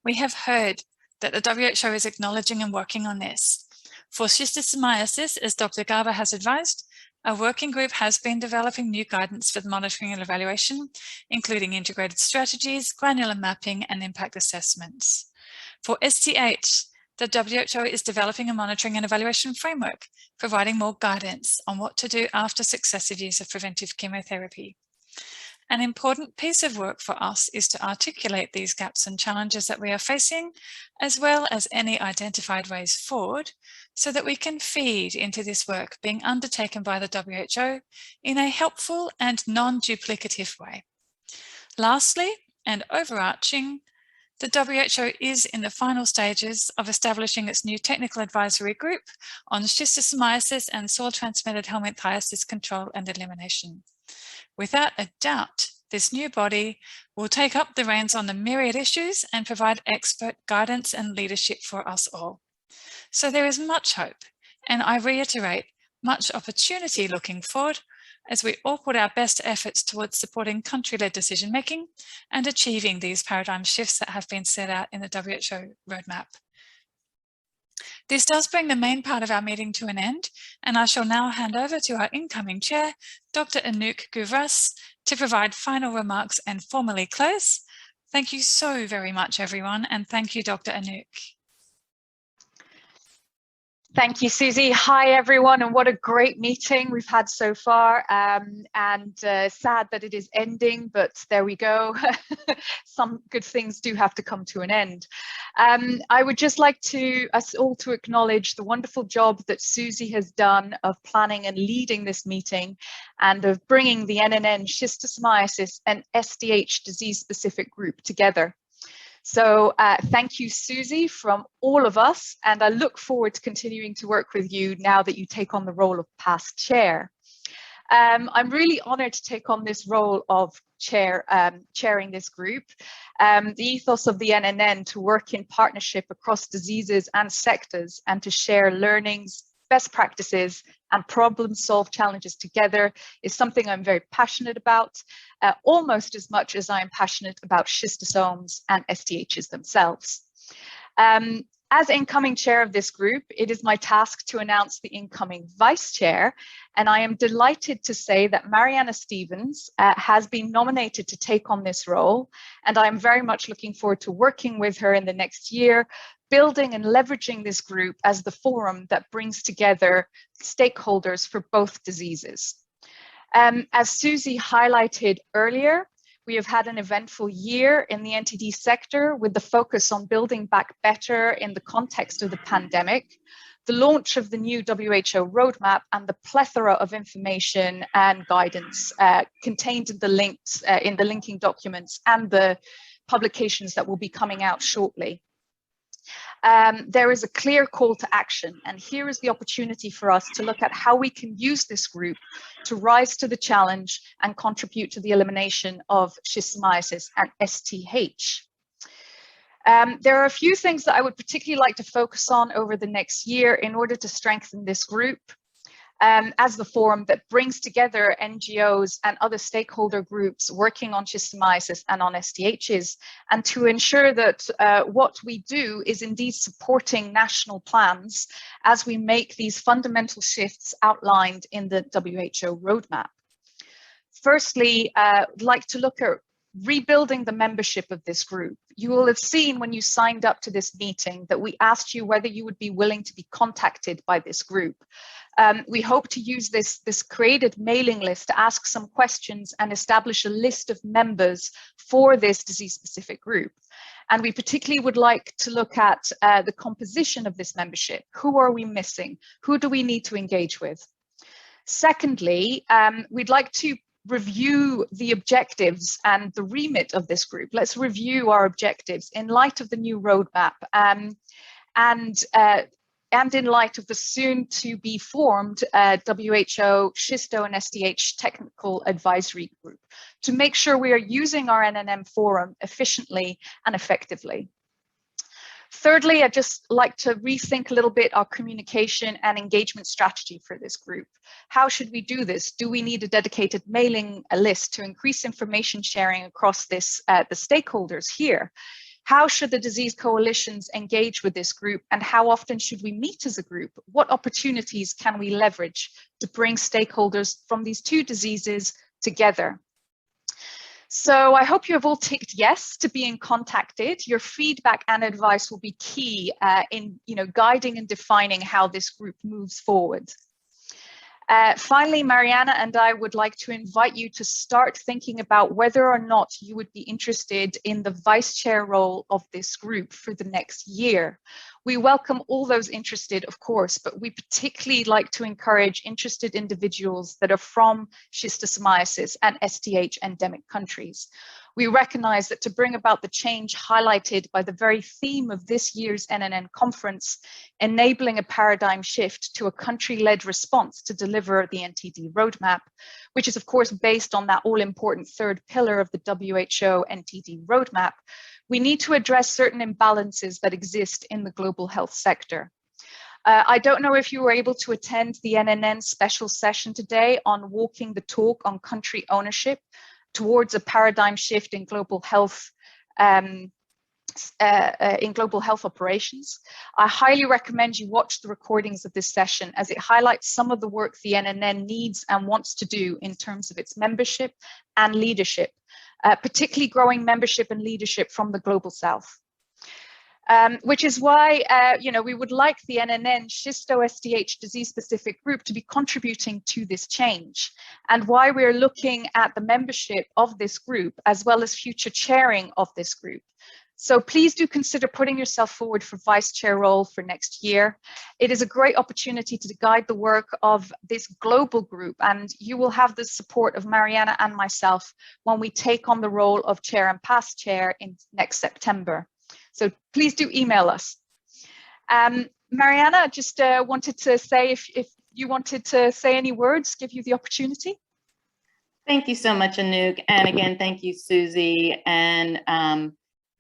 We have heard that the WHO is acknowledging and working on this. For schistosomiasis, as Dr. Garber has advised, a working group has been developing new guidance for the monitoring and evaluation, including integrated strategies, granular mapping, and impact assessments. For STH, the WHO is developing a monitoring and evaluation framework, providing more guidance on what to do after successive use of preventive chemotherapy. An important piece of work for us is to articulate these gaps and challenges that we are facing, as well as any identified ways forward, so that we can feed into this work being undertaken by the WHO in a helpful and non-duplicative way. Lastly, and overarching, the WHO is in the final stages of establishing its new technical advisory group on schistosomiasis and soil-transmitted helminthiasis control and elimination. Without a doubt, this new body will take up the reins on the myriad issues and provide expert guidance and leadership for us all. So there is much hope, and I reiterate, much opportunity looking forward as we all put our best efforts towards supporting country-led decision-making and achieving these paradigm shifts that have been set out in the WHO roadmap. This does bring the main part of our meeting to an end, and I shall now hand over to our incoming chair, Dr. Anouk Guvras, to provide final remarks and formally close. Thank you so very much, everyone, and thank you, Dr. Anouk. Thank you, Susie. Hi, everyone, and what a great meeting we've had so far. Sad that it is ending, but there we go. Some good things do have to come to an end. I would just like us all to acknowledge the wonderful job that Susie has done of planning and leading this meeting and of bringing the NNN schistosomiasis and SDH disease-specific group together. So thank you, Susie, from all of us, and I look forward to continuing to work with you now that you take on the role of past chair. I'm really honored to take on this role of chairing this group. The ethos of the NNN to work in partnership across diseases and sectors and to share learnings, best practices and problem-solve challenges together is something I'm very passionate about, almost as much as I'm passionate about schistosomes and STHs themselves. As incoming chair of this group, it is my task to announce the incoming vice chair, and I am delighted to say that Mariana Stevens has been nominated to take on this role, and I am very much looking forward to working with her in the next year, building and leveraging this group as the forum that brings together stakeholders for both diseases. As Susie highlighted earlier, we have had an eventful year in the NTD sector with the focus on building back better in the context of the pandemic, the launch of the new WHO roadmap, and the plethora of information and guidance contained in the links, in the linking documents and the publications that will be coming out shortly. There is a clear call to action, and here is the opportunity for us to look at how we can use this group to rise to the challenge and contribute to the elimination of schistosomiasis and STH. There are a few things that I would particularly like to focus on over the next year in order to strengthen this group as the forum that brings together NGOs and other stakeholder groups working on schistosomiasis and on STHs, and to ensure that what we do is indeed supporting national plans as we make these fundamental shifts outlined in the WHO roadmap. Firstly, I'd like to look at rebuilding the membership of this group. You will have seen when you signed up to this meeting that we asked you whether you would be willing to be contacted by this group. We hope to use this created mailing list to ask some questions and establish a list of members for this disease-specific group. And we particularly would like to look at the composition of this membership. Who are we missing? Who do we need to engage with? Secondly, we'd like to review the objectives and the remit of this group. Let's review our objectives in light of the new roadmap and in light of the soon to be formed WHO Schisto and STH Technical Advisory Group to make sure we are using our NNN forum efficiently and effectively. Thirdly, I'd just like to rethink a little bit our communication and engagement strategy for this group. How should we do this? Do we need a dedicated mailing list to increase information sharing across this, the stakeholders here? How should the disease coalitions engage with this group, and how often should we meet as a group? What opportunities can we leverage to bring stakeholders from these two diseases together? So I hope you have all ticked yes to being contacted. Your feedback and advice will be key in guiding and defining how this group moves forward. Finally, Mariana and I would like to invite you to start thinking about whether or not you would be interested in the vice chair role of this group for the next year. We welcome all those interested, of course, but we particularly like to encourage interested individuals that are from schistosomiasis and STH endemic countries. We recognize that to bring about the change highlighted by the very theme of this year's NNN conference, enabling a paradigm shift to a country-led response to deliver the NTD roadmap, which is of course based on that all-important third pillar of the WHO NTD roadmap, we need to address certain imbalances that exist in the global health sector. I don't know if you were able to attend the NNN special session today on walking the talk on country ownership towards a paradigm shift in global health operations. I highly recommend you watch the recordings of this session as it highlights some of the work the NNN needs and wants to do in terms of its membership and leadership, particularly growing membership and leadership from the global south. Which is why we would like the NNN Schisto-STH disease-specific group to be contributing to this change, and why we're looking at the membership of this group as well as future chairing of this group. So please do consider putting yourself forward for vice chair role for next year. It is a great opportunity to guide the work of this global group, and you will have the support of Mariana and myself when we take on the role of chair and past chair in next September. So please do email us. Mariana, I just wanted to say if you wanted to say any words, give you the opportunity. Thank you so much, Anouk. And again, thank you, Susie, and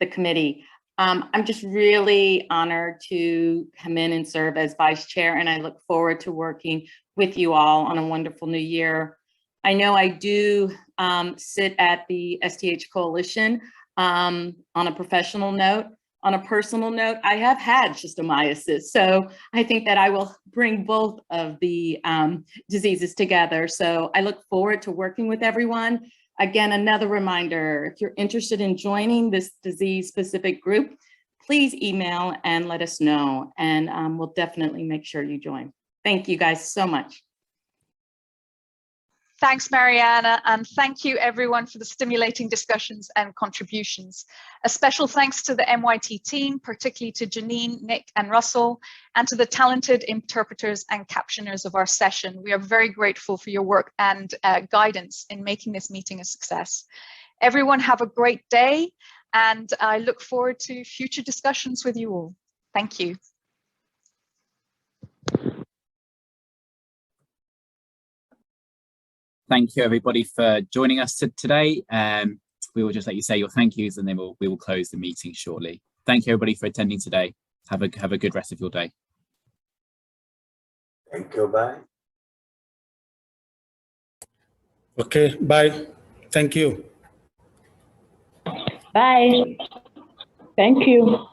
the committee. I'm just really honored to come in and serve as vice chair, and I look forward to working with you all on a wonderful new year. I know I do sit at the STH Coalition on a professional note, on a personal note, I have had schistosomiasis, so I think that I will bring both of the diseases together. So I look forward to working with everyone. Again, another reminder, if you're interested in joining this disease-specific group, please email and let us know, and we'll definitely make sure you join. Thank you guys so much. Thanks, Mariana, and thank you everyone for the stimulating discussions and contributions. A special thanks to the MYT team, particularly to Janine, Nick, and Russell, and to the talented interpreters and captioners of our session. We are very grateful for your work and guidance in making this meeting a success. Everyone have a great day, and I look forward to future discussions with you all. Thank you. Thank you, everybody, for joining us today. We will just let you say your thank yous, and then we will close the meeting shortly. Thank you, everybody, for attending today. Have a good rest of your day. Thank you. Bye. Okay. Bye. Thank you. Bye. Thank you.